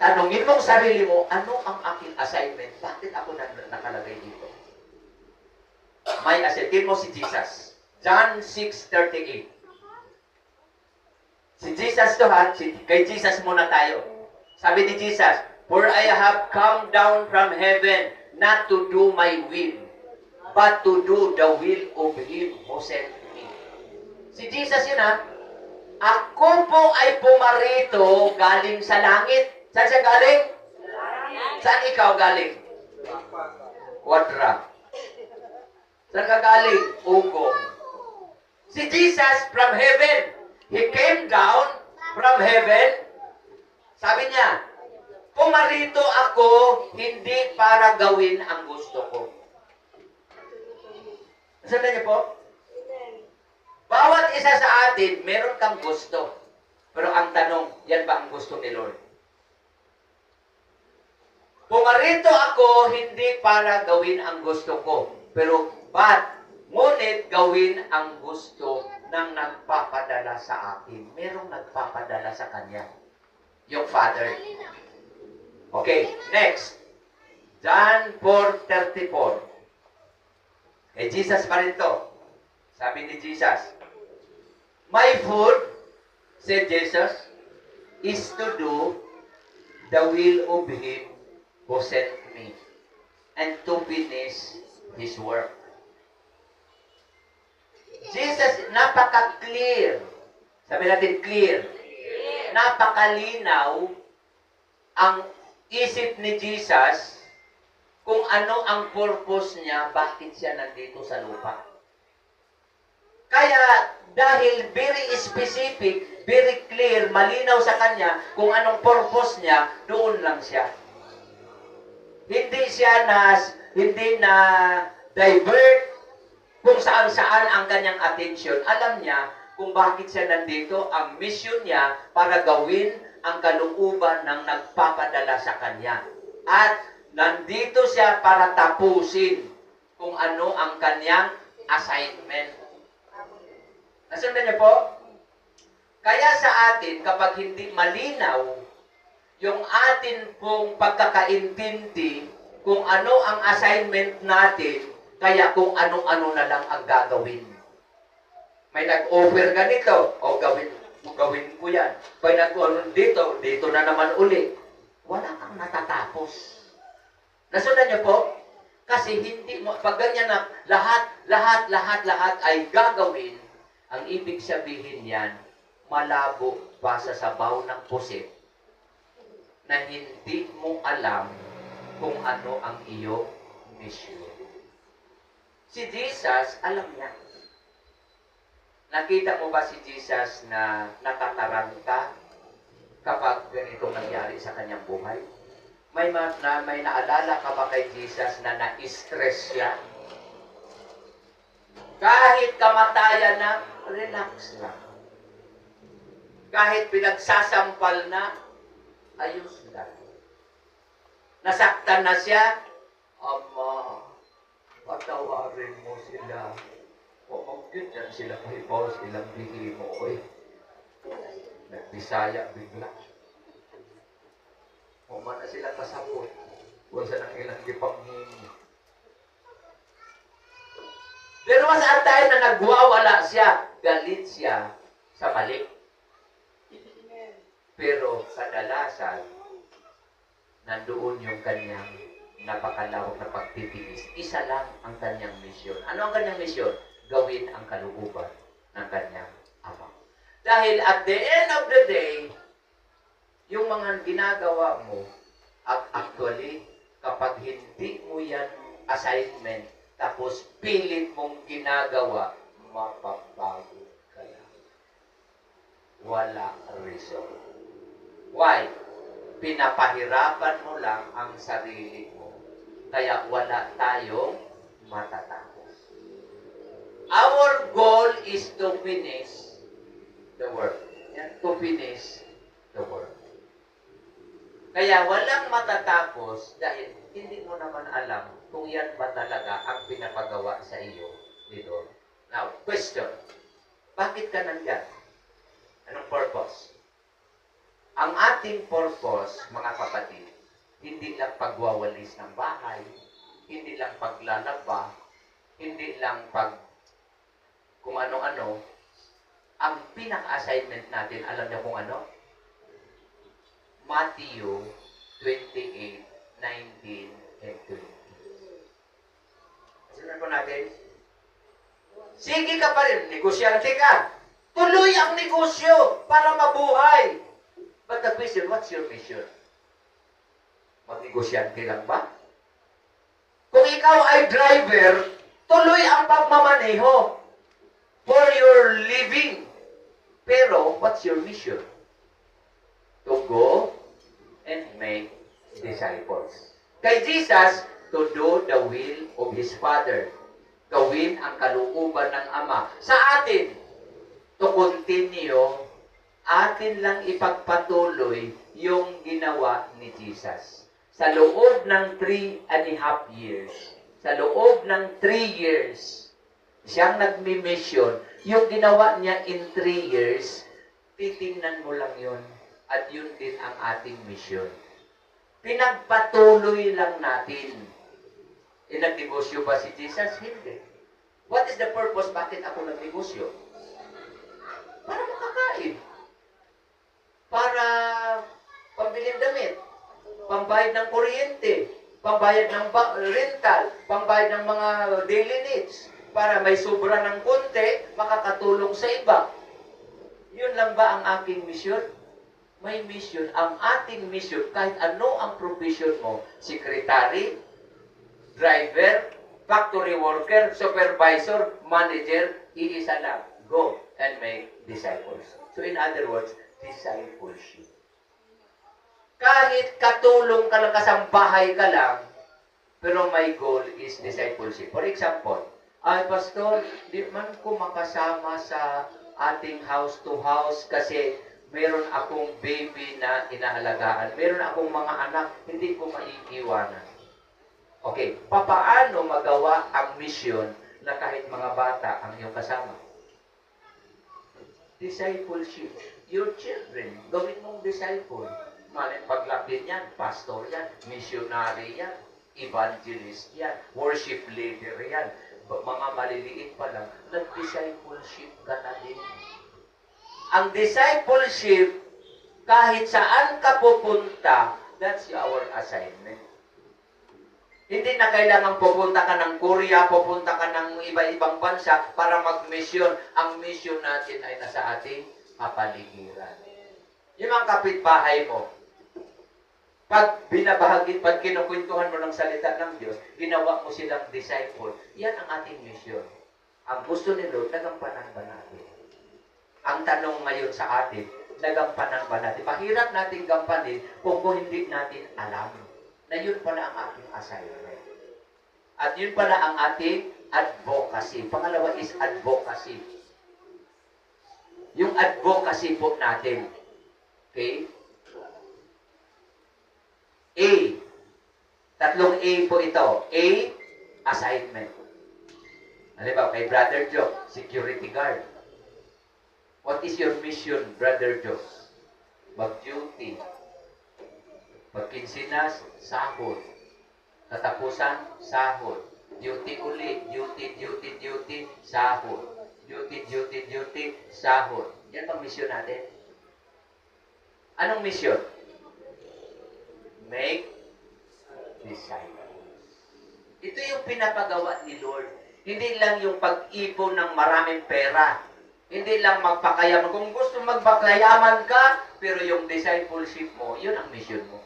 Tanungin mong sarili mo, ano ang aking assignment? Bakit ako nakalagay dito? May assignment mo si Jesus. John 6:38. Si Jesus to ha, kay Jesus muna tayo. Sabi ni Jesus, "For I have come down from heaven not to do my will, but to do the will of Him who sent me." Si Jesus yun ha. Ako po ay pumarito galing sa langit. Saan siya galing? Saan ikaw galing? Quadra. Saan ka galing? Ugong. Si Jesus from heaven. He came down from heaven. Sabi niya, pumarito ako hindi para gawin ang gusto ko. Sabi niya po, bawat isa sa atin, meron kang gusto. Pero ang tanong, yan ba ang gusto ni Lord? Pumarito ako hindi para gawin ang gusto ko. Pero ngunit gawin ang gusto ng nagpapadala sa akin. Merong nagpapadala sa Kanya. Yung Father. Okay, next. John 4:34. Eh, Jesus pa rin to. Sabi ni Jesus, "My food," said Jesus, "is to do the will of Him who sent me and to finish His work." Jesus, napaka-clear. Sabi natin, clear. Napakalinaw ang isip ni Jesus kung ano ang purpose niya, bakit siya nandito sa lupa. Kaya, dahil very specific, very clear, malinaw sa kanya kung anong purpose niya, doon lang siya. Hindi na divert kung saan-saan ang kanyang attention. Alam niya kung bakit siya nandito, ang mission niya para gawin ang kalooban ng nagpapadala sa kanya. At nandito siya para tapusin kung ano ang kanyang assignment. Nasundan niyo po? Kaya sa atin, kapag hindi malinaw yung atin pong pagkakaintindi kung ano ang assignment natin, kaya kung ano-ano na lang ang gagawin. May nag-offer ganito, o gawin ko yan. Pag nag-offer dito na naman uli. Wala kang natatapos. Nasundan niyo po? Kasi hindi mo, pag ganyan na lahat ay gagawin, ang ibig sabihin yan, malabo basa sa sabaw ng pusit na hindi mo alam kung ano ang iyong mission. Si Jesus, alam niya. Nakita mo ba si Jesus na nakataranta kapag ganito nangyari sa kanyang buhay? May naalala ka ba kay Jesus na na-stress siya? Kahit kamatayan na, relax lang. Kahit pinagsasampal na, ayos lang. Nasaktan na siya, Ama, patawarin mo sila. O, ganyan sila kay boss, ilang bihimo ko eh. Nagbisaya bigla. Human na sila kasabot. Huwag sa nang ilang gipanghingi. Pero mas antay na nagwawala siya, galit siya sa mali. Pero kadalasan, nandoon yung kanyang napakalawak na pagtitiis. Isa lang ang kanyang misyon. Ano ang kanyang misyon? Gawin ang kalooban ng kanyang ama. Dahil at the end of the day, yung mga ginagawa mo, actually, kapag hindi mo yan assignment, tapos pilit mong ginagawa, mapabago ka lang. Wala reason. Why? Pinapahirapan mo lang ang sarili mo. Kaya wala tayong matatapos. Our goal is to finish the work. Yan, to finish the work. Kaya walang matatapos dahil hindi mo naman alam kung yan ba talaga ang pinapagawa sa iyo ni Lord. Now, question. Bakit ka nandyan? Anong purpose? Ang ating purpose, mga kapatid, hindi lang pagwawalis ng bahay, hindi lang paglalaba, hindi lang kung ano-ano. Ang pinaka-assignment natin, alam niyo kung ano? Matthew 28, 19, and 20. Sinan po natin. Sige ka pa rin, negosyante ka. Tuloy ang negosyo para mabuhay. But the question, what's your mission? Magnegosyante lang ba? Kung ikaw ay driver, tuloy ang pagmamaneho for your living. Pero, what's your mission? To go and make disciples. Kay Jesus, to do the will of His Father. Gawin ang kalooban ng Ama. Sa atin, to continue, atin lang ipagpatuloy yung ginawa ni Jesus. Sa loob ng 3.5 years, sa loob ng 3 years, siyang nagmi-mission. Yung ginawa niya in 3 years, titingnan mo lang yun. At yun din ang ating mission. Pinagpatuloy lang natin. Nagnegosyo ba si Jesus? Hindi. What is the purpose? Bakit ako nagnegosyo? Para makakain. Para pambiling damit. Pambayad ng kuryente. Pambayad ng rental. Pambayad ng mga daily needs. Para may sobra ng konti, makakatulong sa iba. Yun lang ba ang aking mission? May mission. Ang ating mission, kahit ano ang profession mo, secretary, driver, factory worker, supervisor, manager, iisa lang. Go and make disciples. So in other words, discipleship. Kahit katulong ka lang, kasambahay ka lang, pero my goal is discipleship. For example, ay pastor, di man ko makasama sa ating house to house kasi meron akong baby na inaalagaan. Meron akong mga anak, hindi ko maiiwanan. Okay, papaano magawa ang mission na kahit mga bata ang iyong kasama? Discipleship. Your children, gawin mong disciple. Maling paglaki niyan, pastor yan, missionary yan, evangelist yan, worship leader yan. Mga maliliit pa lang, nag-discipleship ka na din. Ang discipleship, kahit saan ka pupunta, that's our assignment. Hindi na kailangan pupunta ka ng Korea, pupunta ka ng iba-ibang bansa para mag-mission. Ang mission natin ay nasa ating kapaligiran. Yung mga kapitbahay mo, pag binabahagi, pag kinukwentuhan mo ng salita ng Diyos, ginawa mo silang disciple, yan ang ating mission. Ang gusto ni Lord, nagampanan ba natin? Ang tanong ngayon sa atin, nagampanan ba natin? Mahirap natin gampanin kung hindi natin alam na yun pala ang ating assignment. At yun pala ang ating advocacy. Pangalawa is advocacy. Yung advocacy po natin. Okay? A. Tatlong A po ito. A, assignment. Halimbawa, kay Brother Joe, security guard. What is your mission, Brother Jos? Mag-duty. Pagkinsinas, sahod. Katapusan, sahod. Duty ulit, duty, sahod. Duty, sahod. Yan bang mission natin? Anong mission? Make disciples. Ito yung pinapagawa ni Lord. Hindi lang yung pag-ipon ng maraming pera. Hindi lang magpakayaman. Kung gusto magpakayaman ka, pero yung discipleship mo, yun ang mission mo.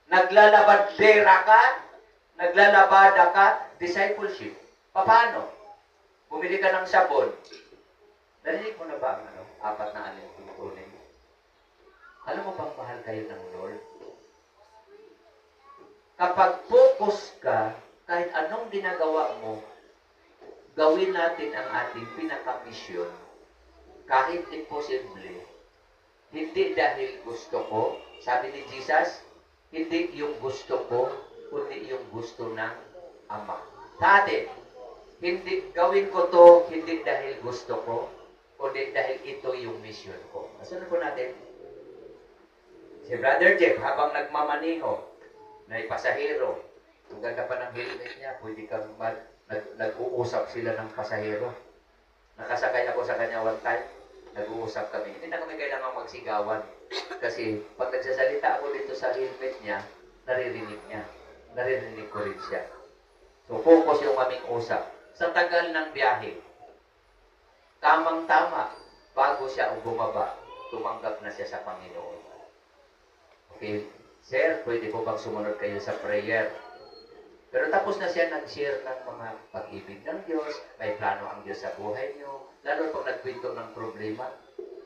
Naglalabadera ka, naglalabada ka, discipleship. Paano? Bumili ka ng sabon. Narinig mo na ba ang 4 na alin tumutunin? Alam mo bang mahal kayo ng Lord? Kapag focus ka, kahit anong ginagawa mo, gawin natin ang ating pinaka-mission. Kahit imposible. Hindi dahil gusto ko. Sabi ni Jesus, hindi yung gusto ko, kundi yung gusto ng Ama. Sa atin, hindi gawin ko to, hindi dahil gusto ko, kundi dahil ito yung mission ko. Masunod po natin. Si Brother Jeff, habang nagmamaniho, na pasahero, ang ganda pa ng helmet niya, pwede kang nag-uusap sila ng pasahero. Nakasakay ako sa kanya one time, nag-uusap kami. Hindi na kami kailangan magsigawan. Kasi pag nagsasalita ako dito sa helmet niya, naririnig niya. Naririnig ko rin siya. So, focus yung aming usap. Sa tagal ng biyahe, tamang-tama, bago siya bumaba, tumanggap na siya sa Panginoon. Okay, sir, pwede po bang sumunod kayo sa prayer? Pero tapos na siya nag-share ng mga pag-ibig ng Diyos, may plano ang Diyos sa buhay niyo, lalo pag nagkwento ng problema,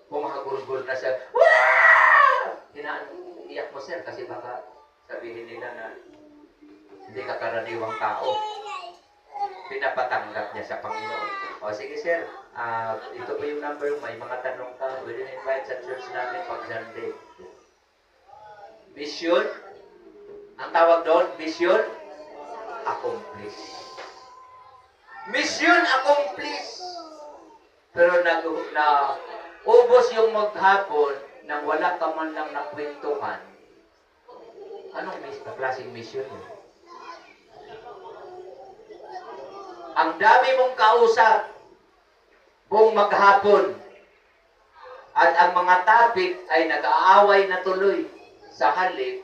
pumahagulgol na siya, "Wah!" Iyak mo, sir, kasi baka sabihin nila na hindi ka karaniwang tao. Pinapatanggap niya sa Panginoon. O sige, sir, ito po yung number, may mga tanong ka, pwede na-invite sa church namin pag Sunday. Mission, ang tawag doon, mission accomplished. Mission accomplished. Pero ubos yung maghapon nang wala ka man lang nakwentuhan. Anong klaseng mission yun? Ang dami mong kausap buong maghapon at ang mga topic ay nag-aaway na tuloy. Sa halip,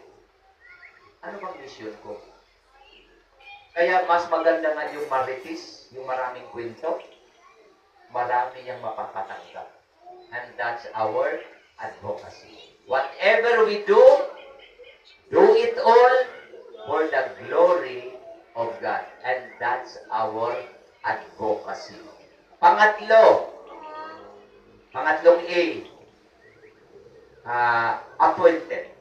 ano bang mission ko? Kaya mas maganda nga yung maritis, yung maraming kwento, marami yung mapapatanggap. And that's our advocacy. Whatever we do it all for the glory of God. And that's our advocacy. Pangatlong A, appointed.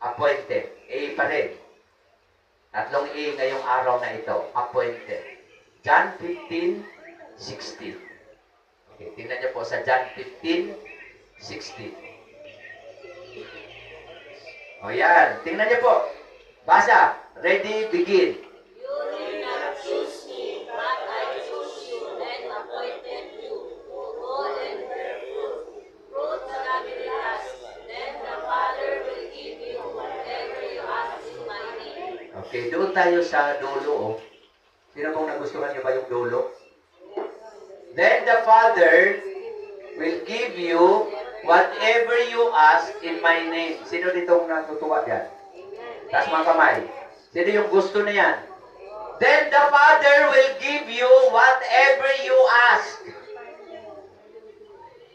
Appointed. A pa rin. Tatlong A ngayong araw na ito. Appointed. John 15:16. Okay, tingnan niyo po sa John 15:16. O yan. Tingnan niyo po. Basa. Ready, begin. You did not choose me, but I chose you and appointed you to go and bear fruit. Fruit that will last. Then the Father will give you whatever you ask in my name. Okay, doon tayo sa dulo. Oh. Sino pong nagustuhan niyo ba yung dulo? Then the Father will give you whatever you ask in my name. Sino ditong natutuwa dyan? Taas mga kamay. Sino yung gusto na yan? Then the Father will give you whatever you ask.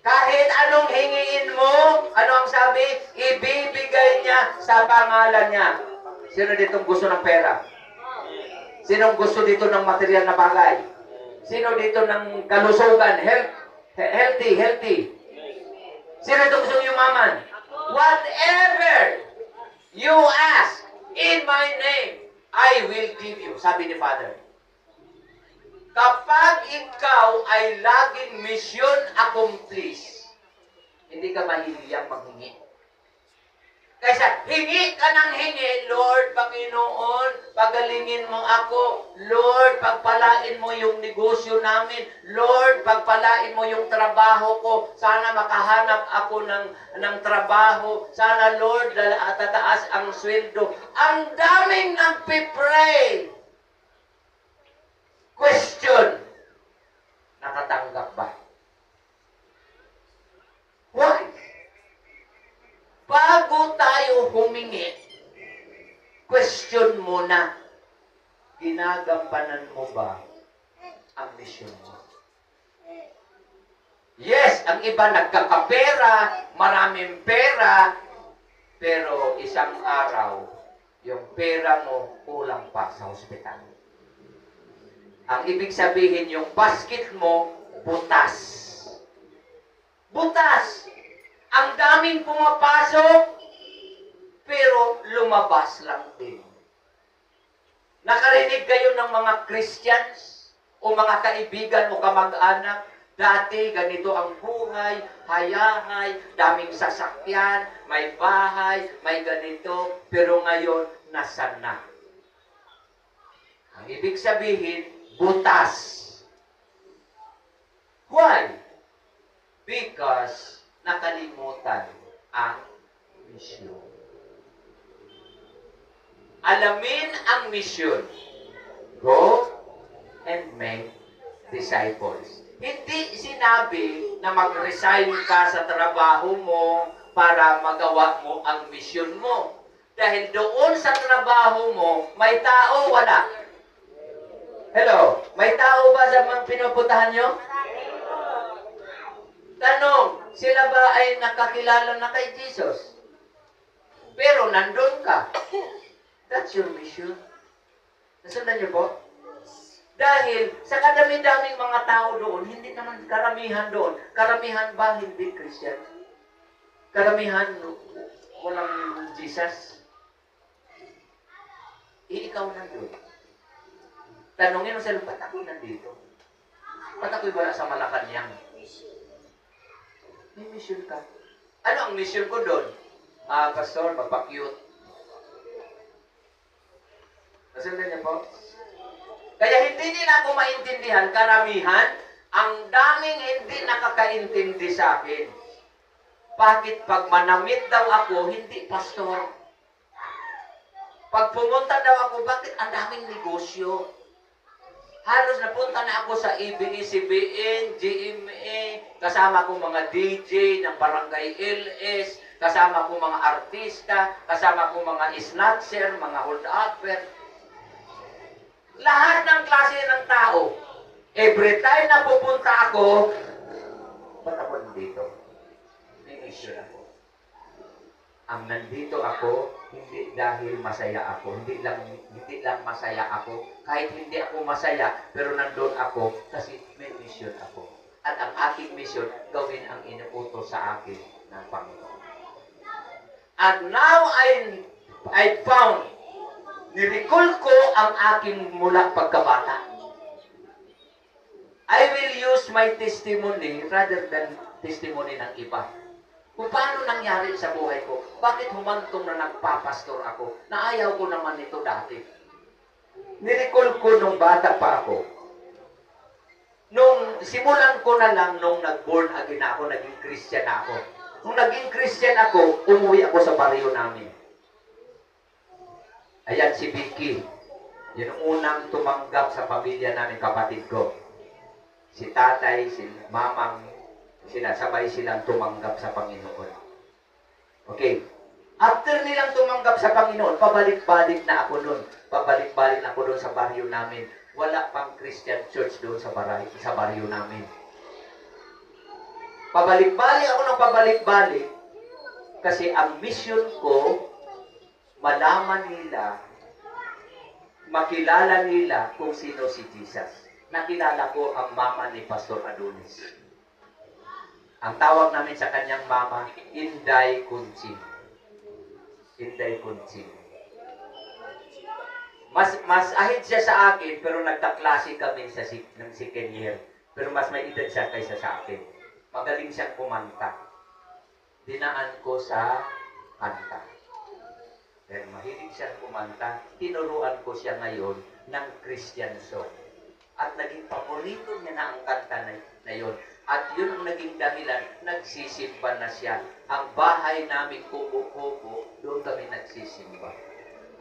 Kahit anong hingiin mo, ano ang sabi? Ibibigay niya sa pangalan niya. Sino ditong gusto ng pera? Sino gusto dito ng material na bagay? Sino dito ng kalusugan? Healthy. Sino dito gusto yumaman? Whatever you ask in my name, I will give you. Sabi ni Father. Kapag ikaw ay laging mission accomplished, hindi ka mahihiyang maghingi. Kaysa hingi ka ng hingi, Lord, Panginoon, pag pagalingin mo ako. Lord, pagpalain mo yung negosyo namin. Lord, pagpalain mo yung trabaho ko. Sana makahanap ako ng trabaho. Sana, Lord, tataas ang sweldo. Ang daming nagpipray. Question. Nakatanggap ba? Why? Bago tayo humingi, question muna, ginagampanan mo ba ang misyon mo? Yes, ang iba nagkakapera, maraming pera, pero isang araw, yung pera mo kulang pa sa ospital. Ang ibig sabihin, yung basket mo, butas. Butas! Ang daming pumapasok, pero lumabas lang din. Nakarinig kayo ng mga Christians o mga kaibigan o kamag-anak, dati ganito ang buhay, hayahay, daming sasakyan, may bahay, may ganito, pero ngayon, nasan na? Ang ibig sabihin, butas. Why? Because nakalimutan ang misyon. Alamin ang misyon. Go and make disciples. Hindi sinabi na mag-resign ka sa trabaho mo para magawa mo ang misyon mo. Dahil doon sa trabaho mo, may tao, wala. Hello? May tao ba sa mga pinupuntahan nyo? Tanong, sila ba ay nakakilala na kay Jesus? Pero nandun ka. That's your mission. Nasundan niyo po? Dahil sa kadami-daming mga tao doon, hindi naman karamihan doon. Karamihan ba hindi Christian? Karamihan walang Jesus? Ikaw nandun. Tanungin mo sa lupa, ba't ako nandito? Ba't ako'y wala sa Malacanang? May mission ka. Ano ang mission ko doon? Pastor, magpa-cute. Nasundan niyo po? Kaya hindi nila ako maintindihan, karamihan, ang daming hindi nakakaintindi sa akin. Bakit pag manamit daw ako, hindi pastor? Pag pumunta daw ako, bakit ang daming negosyo? Halos napunta na ako sa ABS-CBN, GMA, kasama ko mga DJ ng Barangay LS, kasama ko mga artista, kasama ko mga snatcher, mga hold-upper. Lahat ng klase ng tao. Every time na pupunta ako, ba't ako nandito? May mission ako. Ang nandito ako, hindi dahil masaya ako. Hindi lang masaya ako. Kahit hindi ako masaya, pero nandun ako kasi may mission ako. At ang aking mission, gawin ang inuutos sa akin ng Panginoon. And now I found, nirecall ko ang aking mula pagkabata. I will use my testimony rather than testimony ng iba. Kung paano nangyari sa buhay ko, bakit humantong na nagpapastor ako, na ayaw ko naman ito dati. Nirecall ko nung bata pa ako. Nung simulan ko na lang nung nag-born again ako, naging Christian ako. Nung naging Christian ako, umuwi ako sa baryo namin. Ayan si Vicky. Yun ang unang tumanggap sa pamilya namin, kapatid ko. Si tatay, si mamang, sabay silang tumanggap sa Panginoon. Okay. After nilang tumanggap sa Panginoon, pabalik-balik na ako nun. Pabalik-balik na ako doon sa baryo namin. Wala pang Christian church doon sa baryo namin. Pabalik-balik ako ng pabalik-balik kasi ang mission ko, malaman nila, makilala nila kung sino si Jesus. Nakilala ko ang mama ni Pastor Adonis. Ang tawag namin sa kanyang mama, Inday Kunching. Inday Kunching. Mas ahid siya sa akin, pero nagtaklase kami ng second year. Pero mas may edad siya kaysa sa akin. Magaling siyang kumanta. Dinaan ko sa kanta. Dahil mahilig siya kumanta, tinuruan ko siya ngayon ng Christian song. At naging paborito niya na ang kanta na yun. At yun ang naging dahilan, nagsisimba na siya. Ang bahay namin kubo-kubo, doon kami nagsisimba.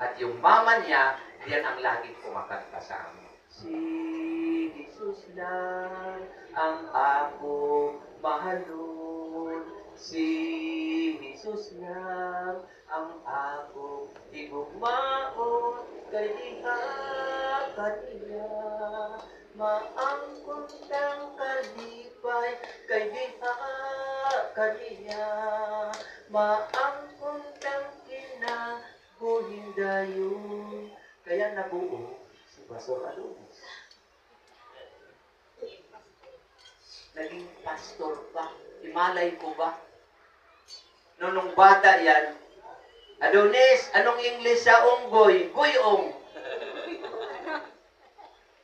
At yung mama niya, yan ang laging kumakanta sa amin. Si Jesus lang ang ako mahalon. Si Jesus lang ang ako igugmaon. Kay diha kaniya maangkon tang kalipay. Kay diha kaniya maangkon tang kinabuhindayon. Kaya nabuo si Pastor Adonis. Naging pastor pa. Imalay ko ba? Nung bata yan, Adonis, anong English sa unggoy? Guyong.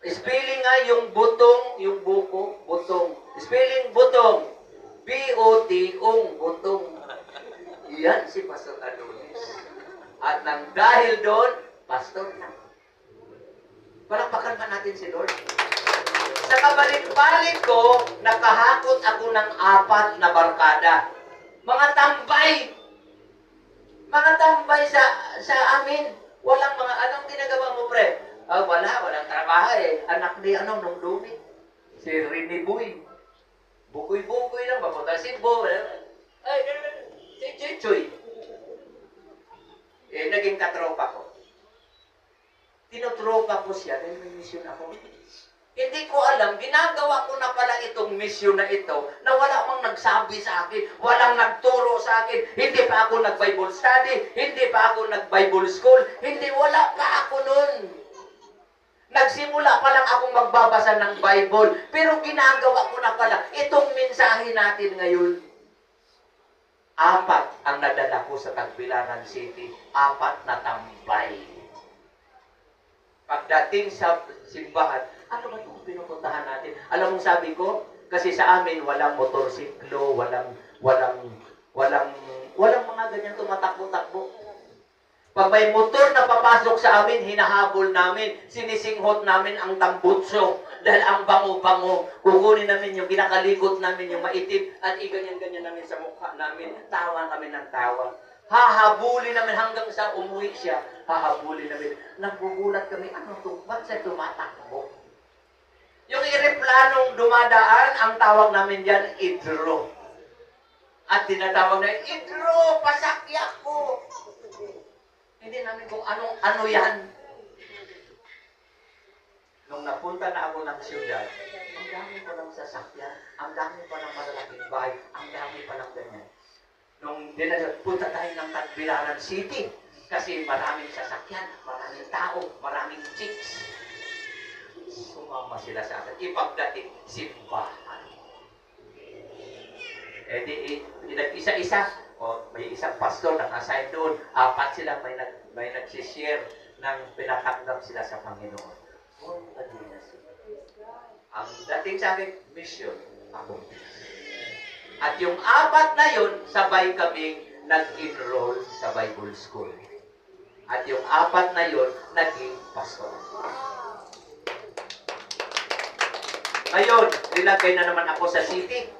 Spelling nga yung butong, yung buko, butong. Spelling butong. B-O-T-ong, butong. Yan si Pastor Adonis. At nang dahil doon, pastor na. Palakpakan pa natin si Lord. Sa kabalik-balik ko, nakahakot ako ng 4 na barkada. Mga tambay! Mga tambay sa amin. Walang mga, anong ginagawa mo, pre? Walang trabaho eh. Anak ni nung lumi. Si Rini Boy. Bukoy-bukoy lang, papunta si Bo. Si Chichoy. Naging katropa ko. Tinotropa ko siya dahil may mission ako. Hindi ko alam, ginagawa ko na pala itong mission na ito na wala mang nagsabi sa akin, walang nagturo sa akin, hindi pa ako nag-Bible study, hindi pa ako nag-Bible school, wala pa ako nun. Nagsimula pa lang akong magbabasa ng Bible, pero ginagawa ko na pala itong mensahe natin ngayon. 4 ang nadala ko sa Tagbilaran City, 4 na tambay. Pagdating sa simbahan, ano ba itong pinupuntahan natin? Alam mong sabi ko, kasi sa amin walang motorsiklo, walang mga ganyan tumatakbo-takbo. Pag may motor na papasok sa amin, hinahabol namin, sinisinghot namin ang tambutso. Dahil ang bango-bango, kukunin namin yung kinakalikot namin, yung maitim, at iganyan-ganyan namin sa mukha namin. Tawa kami ng tawa. Hahabulin namin hanggang sa umuwi siya. Hahabulin namin. Nagugulat kami, ano to? Ba't siya tumatakbo? Yung eroplanong dumadaan, ang tawag namin dyan, idro. At tinatawag na, idro, pasakyak ko. Hindi namin kung ano yan. Nung napunta na ako ng siyudad, ang dami pa ng sasakyan, ang dami pa ng malalaking bahay, ang dami pa ng ganyan. Nung punta tayo ng Tagbilaran City, kasi maraming sasakyan, maraming tao, maraming chicks. Sumama sila sa akin. Ipagdating, simbahan. Isa-isa. May isang pastor naka-assign doon. 4 sila may nagsishare ng pinatanggap sila sa Panginoon. Ang dating sa akin, mission. Ako. At yung 4 na yun, sabay kaming nag-enroll sa Bible School. At yung 4 na yun, naging pastor. Ngayon, nilagay na naman ako sa city.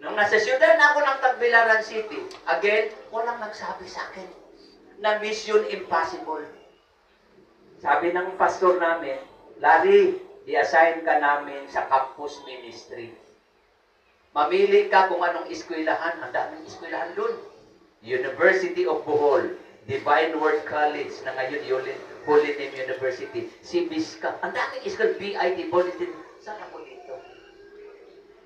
Nung nasa siyudad na ako ng Tagbilaran City, again, walang nagsabi sa akin na mission impossible. Sabi ng pastor namin, Larry, i-assign ka namin sa campus ministry. Mamili ka kung anong eskwelahan. Ang daming eskwelahan doon. University of Bohol, Divine Word College, na ngayon Holy Name University, CBISCA. Ang daming eskwelahan, BIT, Bulletin. Saan ako dito?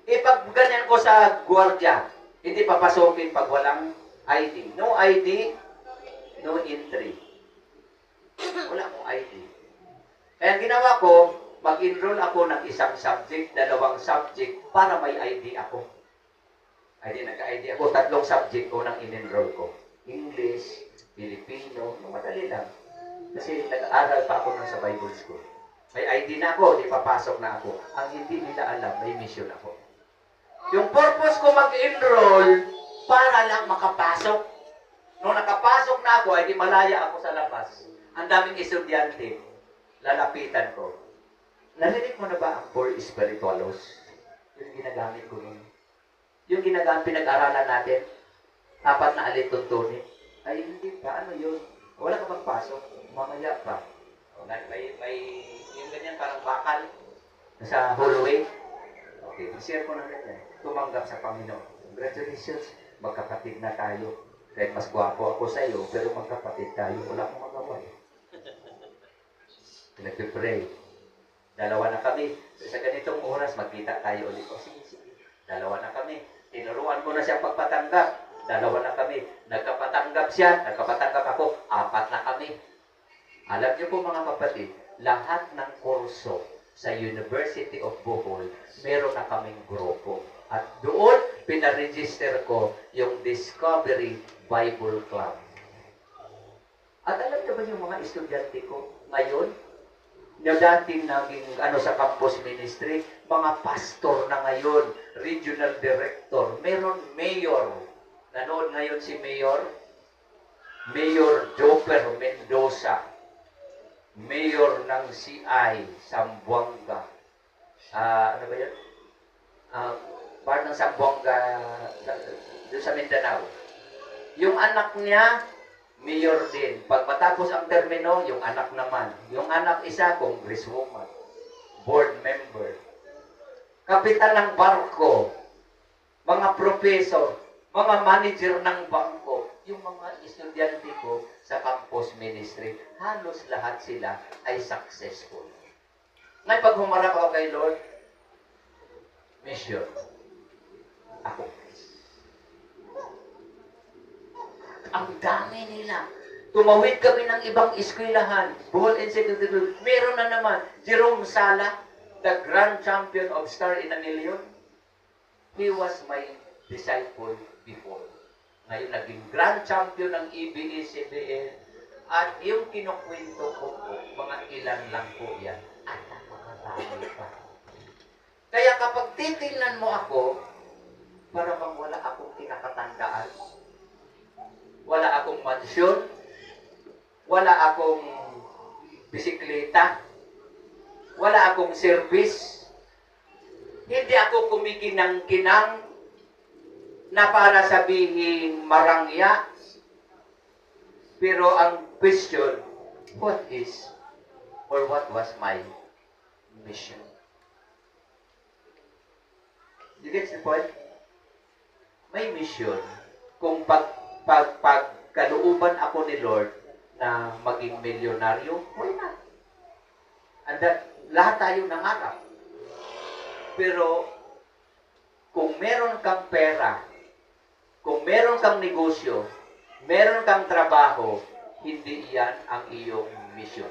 Pag ganyan ko sa gwardiya, hindi papasokin pag walang ID. No ID, no entry. Wala akong ID. Kaya ginawa ko, mag-enroll ako ng isang subject, 2 subject, para may ID ako. Nagka-ID ako, 3 subject ko nang in-enroll ko. English, Filipino, madali lang. Kasi nag-aaral pa ako nun sa Bible School. May ID na ako, di papasok na ako. Ang hindi nila alam, may mission ako. Yung purpose ko mag-enroll, para lang makapasok. Nung nakapasok na ako, ay di malaya ako sa labas. Ang daming estudyante, lalapitan ko. Narinig mo na ba ang four spiritualos? Yung ginagamit ko nun. Yung ginagamit, pinag-aralan natin, 4 na alituntunin. Ay, hindi pa. Ano yun? Wala ka bang pasok? Mamaya pa. May yung ganyan parang bakal sa hallway. Okay, share ko na rin yan. Tumanggap sa Panginoon. Congratulations, magkapatid na tayo. Kahit mas gwapo ako sa iyo, pero magkapatid tayo. Wala akong magawa eh. Nagpipray. 2 na kami. Sa ganitong oras, magkita tayo ulit. O sige, sige. 2 na kami. Tinuruan ko na siya pagpatanggap. 2 na kami. Nagkapatanggap siya. Nagkapatanggap ako. 4 na kami. Alam niyo po mga kapatid, lahat ng kurso sa University of Bohol, meron na kaming grupo. At doon, pinaregister ko yung Discovery Bible Club. At alam niyo ba yung mga estudyante ko ngayon, na dating naging sa campus ministry, mga pastor na ngayon, regional director, meron mayor. Nanood ngayon si Mayor Joper Mendoza, mayor ng CI, Zamboanga. Ano ba yun? Part ng Zamboanga, doon sa Mindanao. Yung anak niya, mayor din. Pag matapos ang termino, yung anak naman. Yung anak isa, congresswoman, board member, kapitan ng barko, mga professor, mga manager ng bangko, yung mga estudyante ko sa campus ministry, halos lahat sila ay successful. Ngayon, pag humarap ako kay Lord, mission. Ako. Ang dami nila. Tumawid kami ng ibang eskwelahan. Bohol Institute. Meron na naman. Jerome Sala, the grand champion of Star in a Million. He was my disciple before. Ngayon, naging grand champion ng EBA-CBN. At yung kinukwento ko po, mga ilan lang po yan. At napakadami pa. Kaya kapag titingnan mo ako, para bang wala akong kinakatandaan, wala akong mansyon, wala akong bisikleta, wala akong service, hindi ako kumikinang-kinang na para sabihin marangya. Pero ang question, what is or what was my mission? You get the point? May mission. Kung pagkalooban ako ni Lord na maging milyonaryo, why not? And that, lahat tayo nangarap. Pero kung meron kang pera, kung meron kang negosyo, meron kang trabaho, hindi yan ang iyong mission.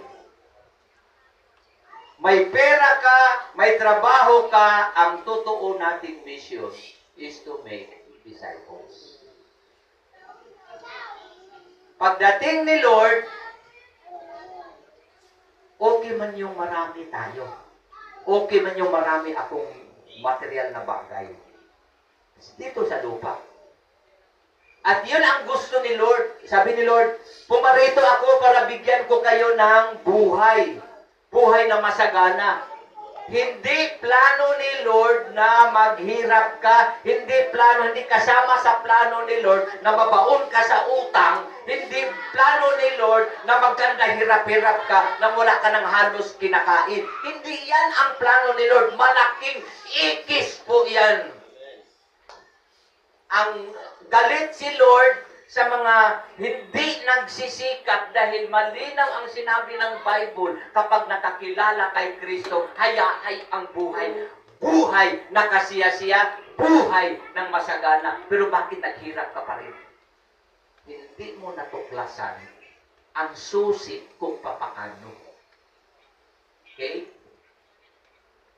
May pera ka, may trabaho ka, ang totoo nating mission is to make disciples. Pagdating ni Lord, okay man yung marami tayo. Okay man yung marami akong material na bagay. Dito sa lupa. At yun ang gusto ni Lord. Sabi ni Lord, pumarito ako para bigyan ko kayo ng buhay. Buhay na masagana. Hindi plano ni Lord na maghirap ka. Hindi kasama sa plano ni Lord na mabaon ka sa utang. Hindi plano ni Lord na magkanda hirap-hirap ka na wala ka ng halos kinakain. Hindi yan ang plano ni Lord. Malaking ikis po yan. Ang galit si Lord sa mga hindi nagsisikap dahil malinaw ang sinabi ng Bible, kapag nakakilala kay Kristo, hayahay ang buhay. Buhay na kasiya-siya, buhay ng masagana. Pero bakit naghirap ka pa rin? Hindi mo natuklasan ang susi kung papaano. Okay?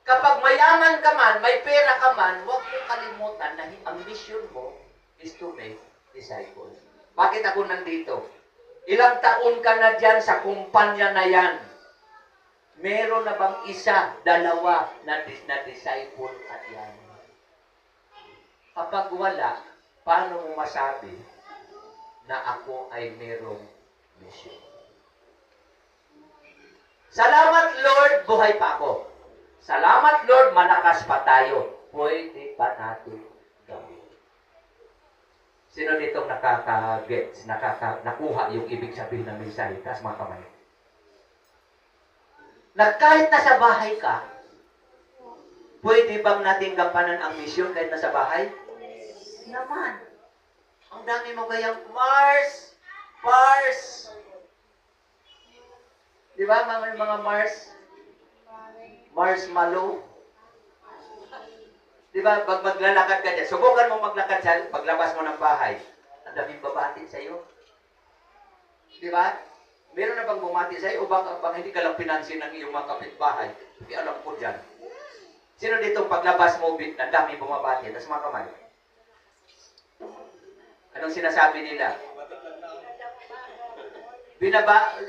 Kapag mayaman ka man, may pera ka man, huwag mong kalimutan na ang mission mo is to make disciples. Bakit ako nandito? Ilang taon ka na dyan sa kumpanya na yan? Meron na bang isa, dalawa na disciple at yan? Kapag wala, paano mo masabi na ako ay merong mission. Salamat Lord, buhay pa ako. Salamat Lord, malakas pa tayo. Pwede pa natin gawin. Sino ditong nakaka-gets, nakuha yung ibig sabihin ng mensahe? Taas mga kamay. Na kahit nasa bahay ka, pwede bang natin gampanan ang misyon kahit nasa bahay? Naman. Ang dami mo kayang Mars. Di ba mga Mars? Marshmallow. Di ba, pag maglalakad ka dyan, subukan mo maglakad sa paglabas mo ng bahay. Ang daming babati sa iyo. Di ba? Meron na bang bumati sa iyo o bang hindi ka lang pinansin ng iyong mga kapitbahay? Hindi alam ko dyan. Sino dito paglabas mo, ang daming bumabati? Tapos mga kamay. Anong sinasabi nila?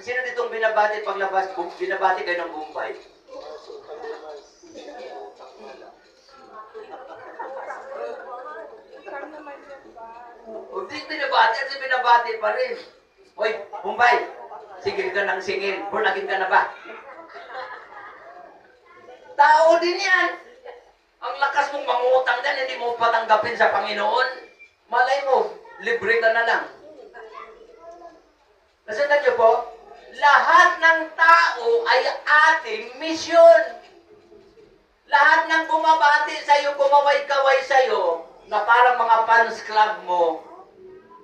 Sino ditong binabati paglabas? Binabati kayo ng Bombay. Hindi binabati at binabati pa rin. Hoy, Bombay, sigil ka ng singil. Born-again ka na ba? Tao din yan. Ang lakas mong mangutang dyan, hindi mo patanggapin sa Panginoon. Malay mo, libre ka na lang. Nasundan niyo po, lahat ng tao ay ating misyon. Lahat ng bumabati sa'yo, kumaway-kaway sa'yo, na parang mga fans club mo,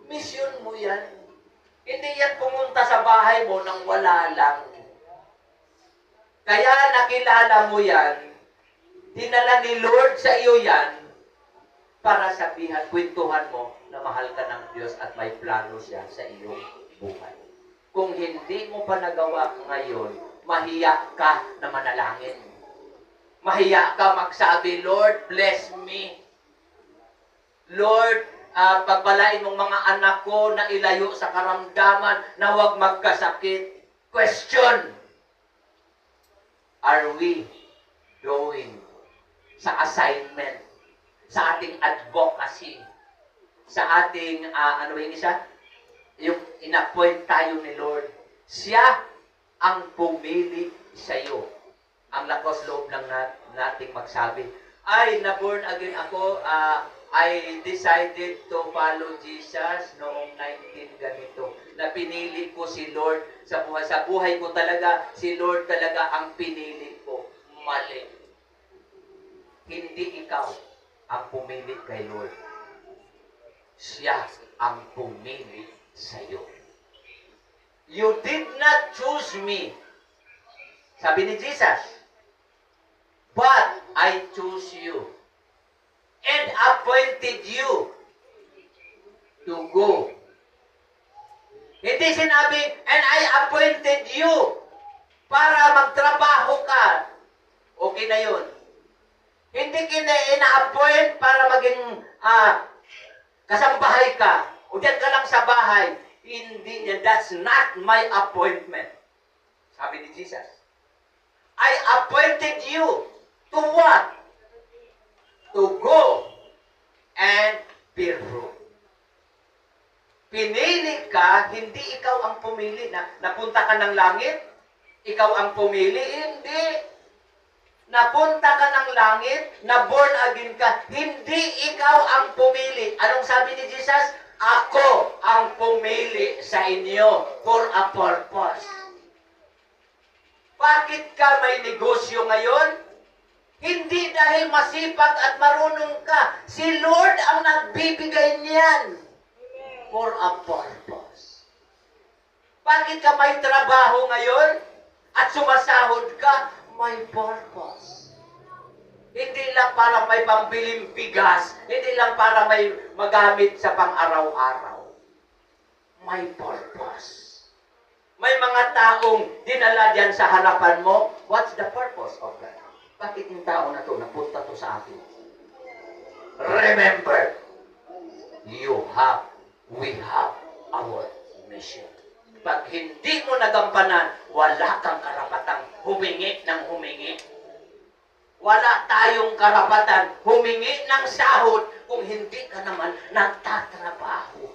misyon mo yan. Hindi yan pumunta sa bahay mo nang wala lang. Kaya nakilala mo yan, dinala ni Lord sa iyo yan, para sabihan, kwentuhan mo na mahal ka ng Diyos at may plano siya sa iyong buhay. Kung hindi mo pa nagawa ngayon, mahiya ka na manalangin. Mahiya ka magsabi, Lord, bless me. Lord, pagpalain mong mga anak ko na ilayo sa karamdaman na huwag magkasakit. Question, are we doing sa assignment, sa ating advocacy, sa ating, ano ba yung isa? Yung in-appoint tayo ni Lord. Siya ang pumili sa iyo. Ang lakas loob lang nating magsabi, ay, na-born again ako, I decided to follow Jesus noong 19 ganito. Na pinili ko si Lord sa buhay. Sa buhay ko talaga, si Lord talaga ang pinili ko. Mali. Hindi ikaw ang pumili kay Lord. Siya ang pumili sa iyo. You did not choose me. Sabi ni Jesus, but I choose you and appointed you to go. Hindi sinabi, and I appointed you para magtrabaho ka. Okay na yun. Hindi ina-appoint para maging kasambahay ka. O diyan ka lang sa bahay. Hindi, that's not my appointment. Sabi ni Jesus. I appointed you to what? To go and bear fruit. Pinili ka, hindi ikaw ang pumili na napunta ka ng langit. Ikaw ang pumili, hindi. Napunta ka ng langit, na born again ka, hindi ikaw ang pumili. Anong sabi ni Jesus? Ako ang pumili sa inyo for a purpose. Bakit ka may negosyo ngayon? Hindi dahil masipag at marunong ka. Si Lord ang nagbibigay niyan for a purpose. Bakit ka may trabaho ngayon at sumasahod ka? May purpose. Hindi lang para may pambiling bigas, hindi lang para may magamit sa pang-araw-araw. May purpose. May mga taong dinala diyan sa harapan mo. What's the purpose of that? Bakit yung tao na to napunta to sa akin? Remember, we have our mission. Pag hindi mo nagampanan, wala kang karapatang humingi ng humingi. Wala tayong karapatan humingi ng sahod kung hindi ka naman nagtatrabaho.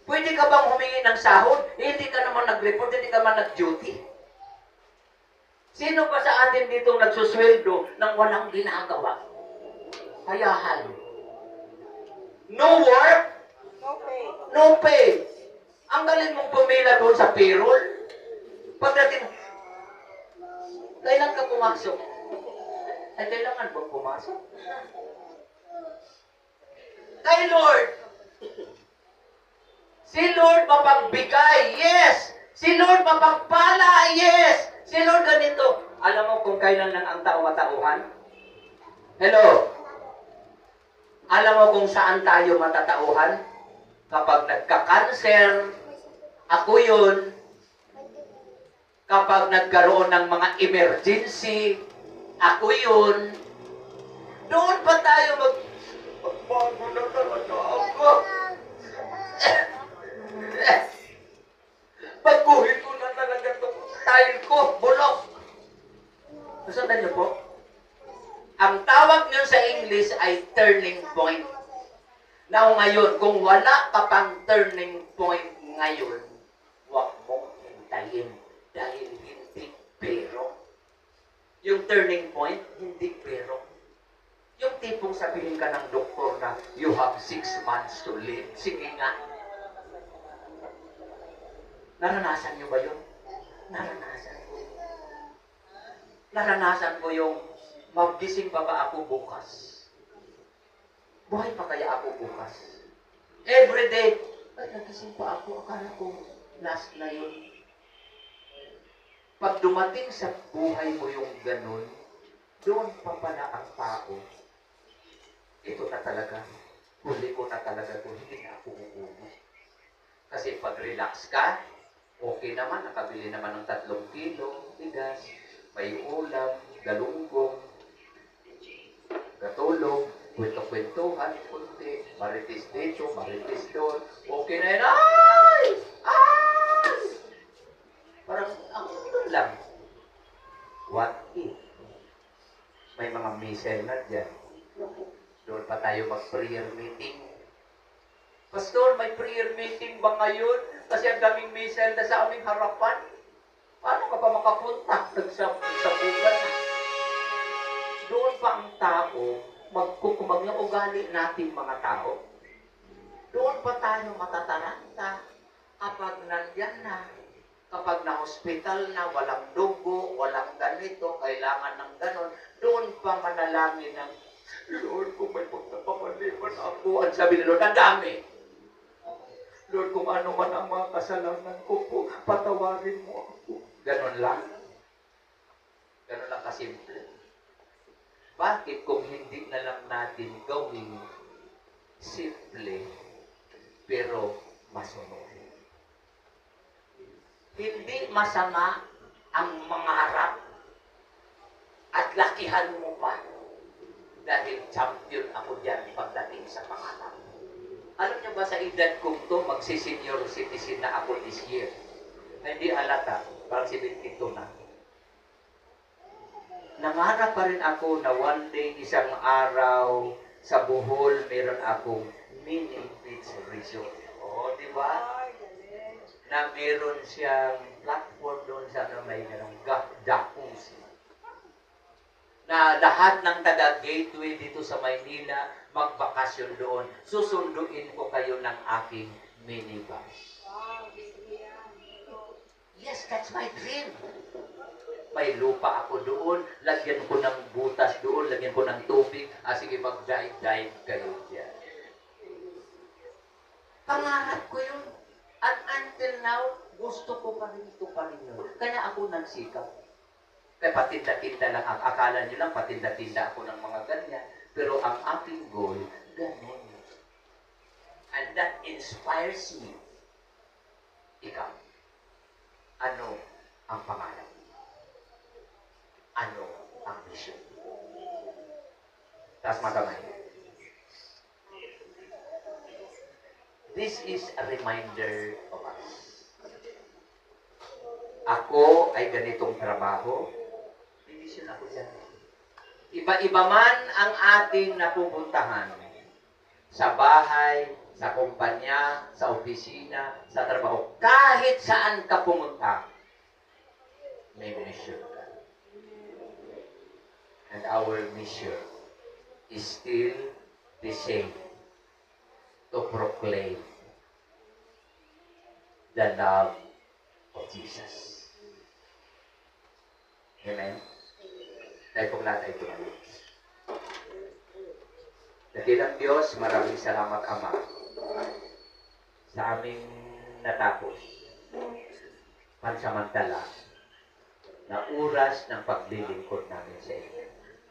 Pwede ka bang humingi ng sahod? Hindi ka naman nag-report, hindi ka naman nag-duty. Sino ba sa atin dito nagsusweldo nang walang ginagawa? Kayahan. No work, no pay. Ang galing mong pumila doon sa payroll. Pagdating, kailan ka pumasok? Ay, kailangan bang pumasok? Kay Lord. Si Lord mapagbigay, yes. Si Lord mapagpala, yes. Si Lord ganito. Alam mo kung kailan lang ang tao matauhan? Hello? Alam mo kung saan tayo matatauhan? Kapag nagka-cancer, ako yun. Kapag nagkaroon ng mga emergency, ako yun. Doon pa tayo magbago na talaga ako. Pagkuhin ko na talaga itong style ko, bulok. Nasundan niyo po? Ang tawag niyo sa English ay turning point. Now ngayon, kung wala ka pang turning point ngayon, huwag mong hintayin dahil hindi pero. Yung turning point, hindi pero. Yung tipong sabihin ka ng doktor na you have 6 months to live. Sige nga. Naranasan niyo ba yun? Naranasan ko. Naranasan ko yung magising pa ba ako bukas? Buhay pa kaya ako bukas? Every day, ay, nagising pa ako. Akala ko last na yun. Pag dumating sa buhay mo yung ganun, doon pa pala ang tao. Ito na talaga. Huli ko na talaga ito. Hindi na ako uuwi. Kasi pag relax ka, okay naman. Nakabili naman ng 3 kilo, bigas, may ulam, galunggong, katulog, kwento-kwentuhan, kunti, maritis dito, maritis doon. Okay na yun. Ay! Ay! Parang, ang lang. What if? May mga missile na dyan. Doon pa tayo mag-prayer meeting. Pastor, may prayer meeting ba ngayon? Kasi ang daming missile na sa aming harapan. Paano ka pa makapunta? Nagsabugan na. Doon pa ang tao, magkukumag ng ugali natin mga tao. Doon pa tayo matataranta kapag nandyan na. Kapag na-hospital na, walang dugo, walang ganito, kailangan ng ganon, doon pa manalangin ng, Lord, kung may pagkapamaliman ako, ang sabi ni Lord, ang dami. Lord, kung ano man ang mga kasalanan ko po, patawarin mo ako. Ganon lang. Ganon lang kasimple. Bakit kung hindi na lang natin gawing simple, pero masunod? Hindi masama ang mangarap at lakihan mo pa dahil champion ako dyan pagdating sa pangarap. Alam niyo ba sa edad kong to, magsi-senior citizen na ako this year. Hindi alata, parang 72 na. Nangarap pa rin ako na one day, isang araw, sa Bohol, meron akong mini beach resort. O, di ba? Na meron siyang platform doon sa may jacuzzi. Na lahat ng taga-gateway dito sa Maynila, magbakasyon doon. Susunduin ko kayo ng aking minibus. Yes, that's my dream. May lupa ako doon, lagyan ko ng butas doon, lagyan ko ng tubig, sige mag-dive kayo dyan. Pangarap ko yun. At until now, gusto ko pa rin ito pa rin yun. Kaya ako nagsikap. Kaya patinda-tinda lang. Akala nyo lang, patinda-tinda ako ng mga ganyan. Pero ang aking goal, ganun. And that inspires me. Ikaw, ano ang pangarap? Ano ang mission? Taas makamay. This is a reminder of us. Ako ay ganitong trabaho. Mission ako dyan. Iba-iba man ang ating napupuntahan. sa bahay, sa kumpanya, sa opisina, sa trabaho, kahit saan ka pumunta, may mission ka. And our mission is still the same, to proclaim the love of Jesus. Amen? Tayo pong lahat ay tumayo. Dakilang Diyos, maraming salamat, Ama, sa aming natapos pansamantala na oras ng paglilingkod namin sa inyo.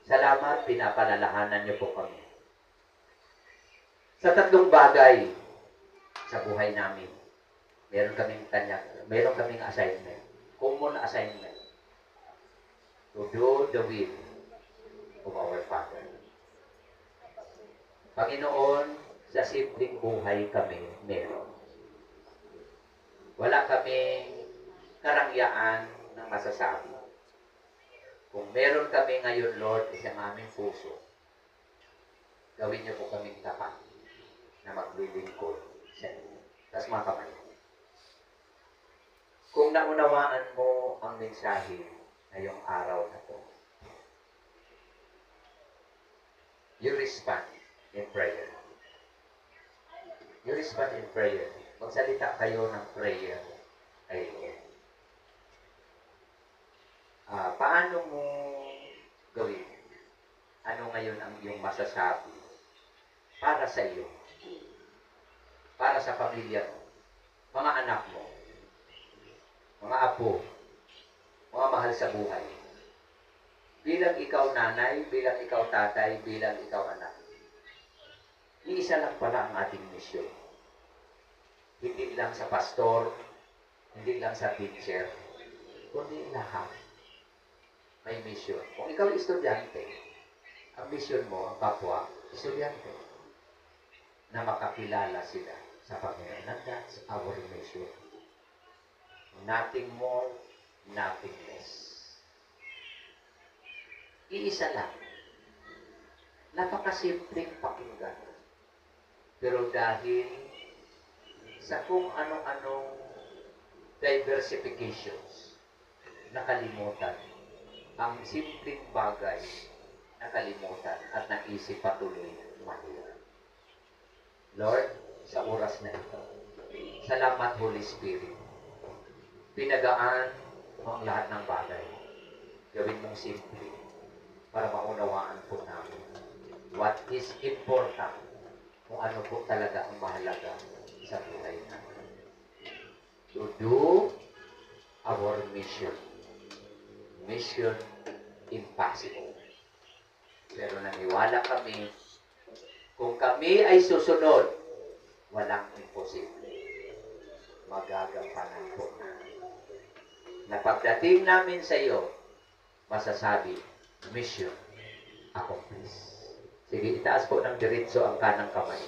Salamat, pinapalalahanan niyo po kami sa tatlong bagay sa buhay namin. Meron kaming assignment, common assignment, to do the will of our Father. Panginoon, sa simpleng buhay kami meron. Wala kaming karangyaan ng masasabi. Kung meron kami ngayon, Lord, isang aming puso, gawin niyo po kaming tapat na maglilingkod sa inyo. Tapos mga kamay. Kung naunawaan mo ang mensahe ngayong araw na to, you respond in prayer. You respond in prayer. Magsalita kayo ng prayer kay Lord. Paano mo gawin? Ano ngayon ang iyong masasabi para sa iyo? Para sa pamilya mo, mga anak mo, mga apo, mga mahal sa buhay. Bilang ikaw nanay, bilang ikaw tatay, bilang ikaw anak. Iisa lang pala ang ating misyon. Hindi lang sa pastor, hindi lang sa teacher, kundi lahat. May misyon. Kung ikaw estudyante, ang misyon mo, ang kapwa, estudyante, na makakilala sila sa Panginoon. And that's our mission. Nothing more, nothing less. Iisa lang. Napakasimpleng pakinggan. Pero dahil sa kung anong-anong diversifications, nakalimutan ang simpleng bagay, nakalimutan at naisip patuloy mahirap. Lord, sa oras na ito, salamat Holy Spirit. Pinagaan mo ang lahat ng bagay. Gawin mong simple para maunawaan po namin what is important, kung ano po talaga ang mahalaga sa buhay natin. To do our mission. Mission impossible. Pero naniwala kami, kung kami ay susunod, walang imposible. Magagampanan po namin. Na pagdating namin sa iyo, masasabi, mission accomplished. Sige, itaas po ng diretso ang kanang kamay.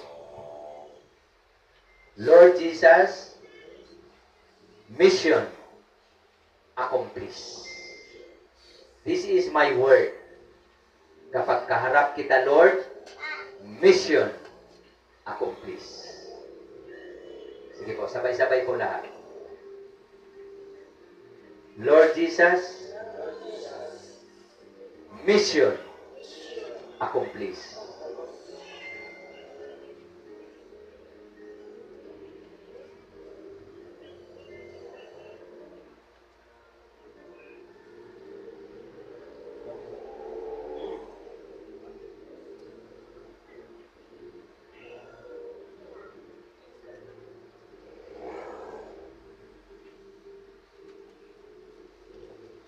Lord Jesus, mission accomplished. This is my word. Kapag kaharap kita, Lord, mission accomplished. Sige po, sabay-sabay po lahat. Lord Jesus, mission accomplished.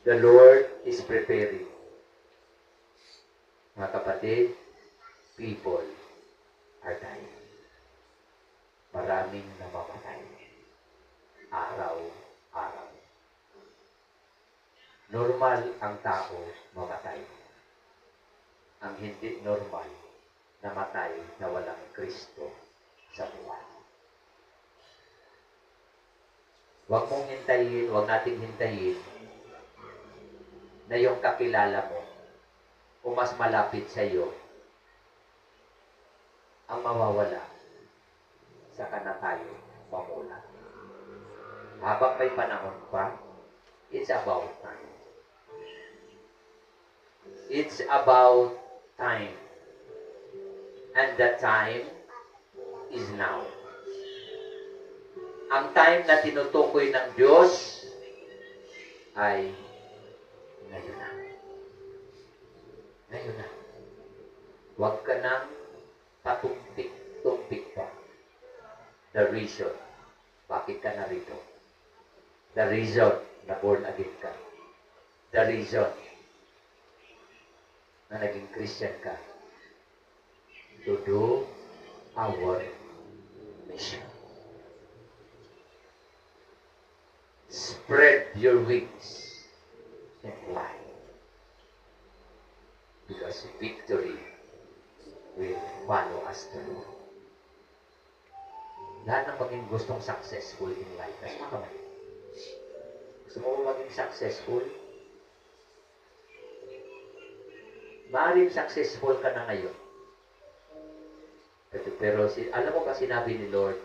The Lord is preparing. Mga kapatid, people are dying. Maraming namamatay. Araw-araw. Normal ang tao mamatay. Ang hindi normal, namatay na walang Kristo sa buhay. Huwag mong hintayin, huwag nating hintayin na yung kakilala mo o mas malapit sa iyo ang mawawala, saka na tayo mamula. Habang may panahon pa, it's about time. It's about time. And the time is now. Ang time na tinutukoy ng Diyos ay ngayon na. Ngayon na. Huwag ka nang patumpik-tumpik pa. The reason, bakit ka narito? The reason na born again ka. The reason na naging Christian ka. To do our mission. Spread your wings and fly. Because victory will follow us through. Lahat ng maging gustong successful in life, mas makamay. Gusto mo maging successful? Maaaring successful ka na ngayon. Pero alam mo ba sinabi ni Lord,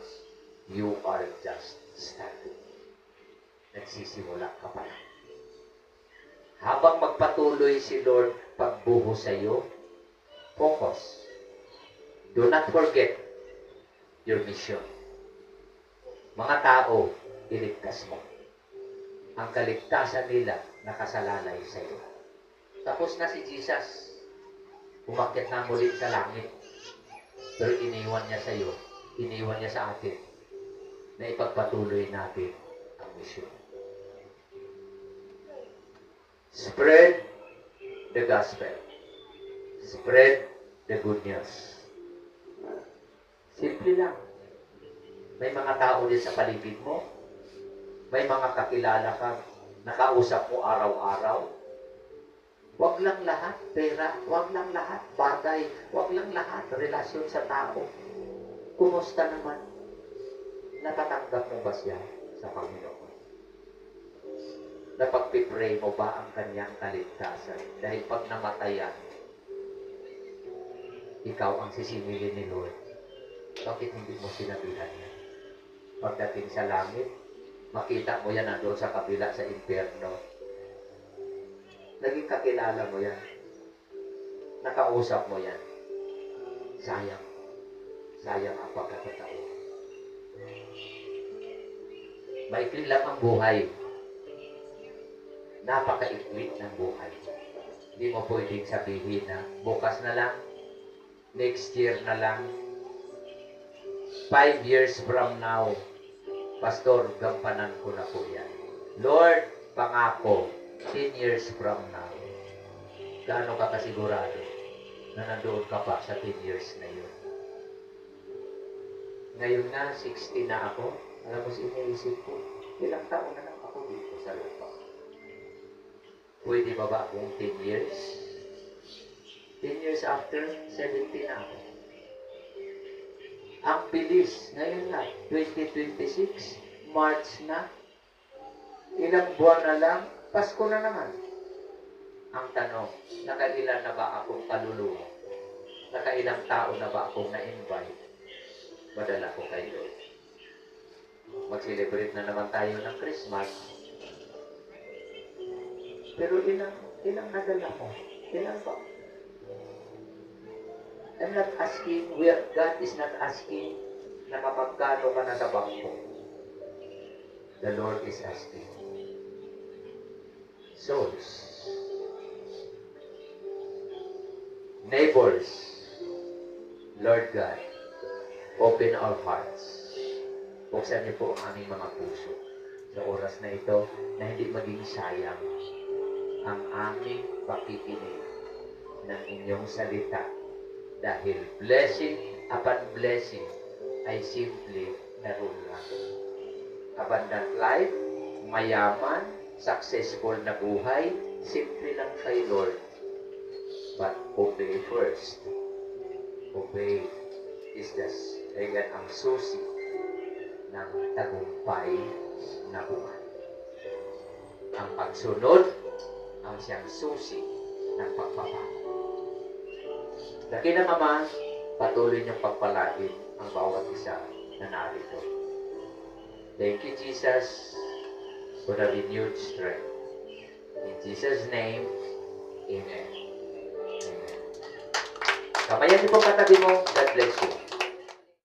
you are just starting. Nagsisimula ka pa lang. Habang magpatuloy si Lord pagbuhos sa iyo, focus. Do not forget your mission. Mga tao, iligtas mo. Ang kaligtasan nila nakasalalay sa iyo. Tapos na si Jesus. Umakyat na muli sa langit. Pero iniwan niya sa iyo, iniwan niya sa atin, na ipagpatuloy natin ang mission. Spread the gospel. Spread the good news. Simple lang. May mga tao din sa paligid mo. May mga kakilala kang nakausap mo araw-araw. Huwag lang lahat pera, huwag lang lahat bagay, huwag lang lahat relasyon sa tao. Kumusta naman? Natatanggap mo ba siya sa Panginoon? Napagpipray mo ba ang kanyang kaligtasan? Dahil pag namatayan, ikaw ang sisingilin ni Lord. Bakit hindi mo sinabihan niya? Pagdating sa langit, makita mo yan nandun sa kabila sa impyerno. Naging kakilala mo yan. Nakausap mo yan. Sayang. Sayang ang pagkakataon. Maikli lang ang buhay. Napakaikli ng buhay. Hindi mo pwedeng sabihin na bukas na lang, next year na lang, 5 years from now, Pastor, gampanan ko na po yan. Lord, pangako, 10 years from now, gaano ka kasigurado na nandoon ka pa sa 10 years na yun? Ngayon na, 60 na ako. Alam mo, iniisip ko, ilang taon na lang ako dito sa lupa. Pwede ba ba akong 10 years? 10 years after, 70 na ako. Ang bilis, ngayon na, 2026, March na, ilang buwan na lang, Pasko na naman. Ang tanong, nakailan na ba akong kaluluwa? Nakailang tao na ba akong na-invite? Madala ko kayo. Mag-celebrate na naman tayo ng Christmas. Pero ilang nadala mo? Ilang ba? I'm not asking, God is not asking na kapagkano ka na sa bangko. The Lord is asking. Souls. Neighbors. Lord God, open our hearts. Buksan niyo po ang aming mga puso sa oras na ito na hindi maging sayang ang aming pakikinig ng inyong salita dahil blessing upon blessing ay simple naroon lang. Abundant life, mayaman, successful na buhay, simple lang kay Lord. But obey first. Obey is ang susi ng tagumpay na buhay. Ang pagsunod ang siyang susi ng pagpapago. Dakilang Ama, patuloy niyong pagpalain ang bawat isa na narito. Thank you, Jesus, for the renewed strength. In Jesus' name, Amen. Amen. Kamayan niyo po katabi mo. God bless you.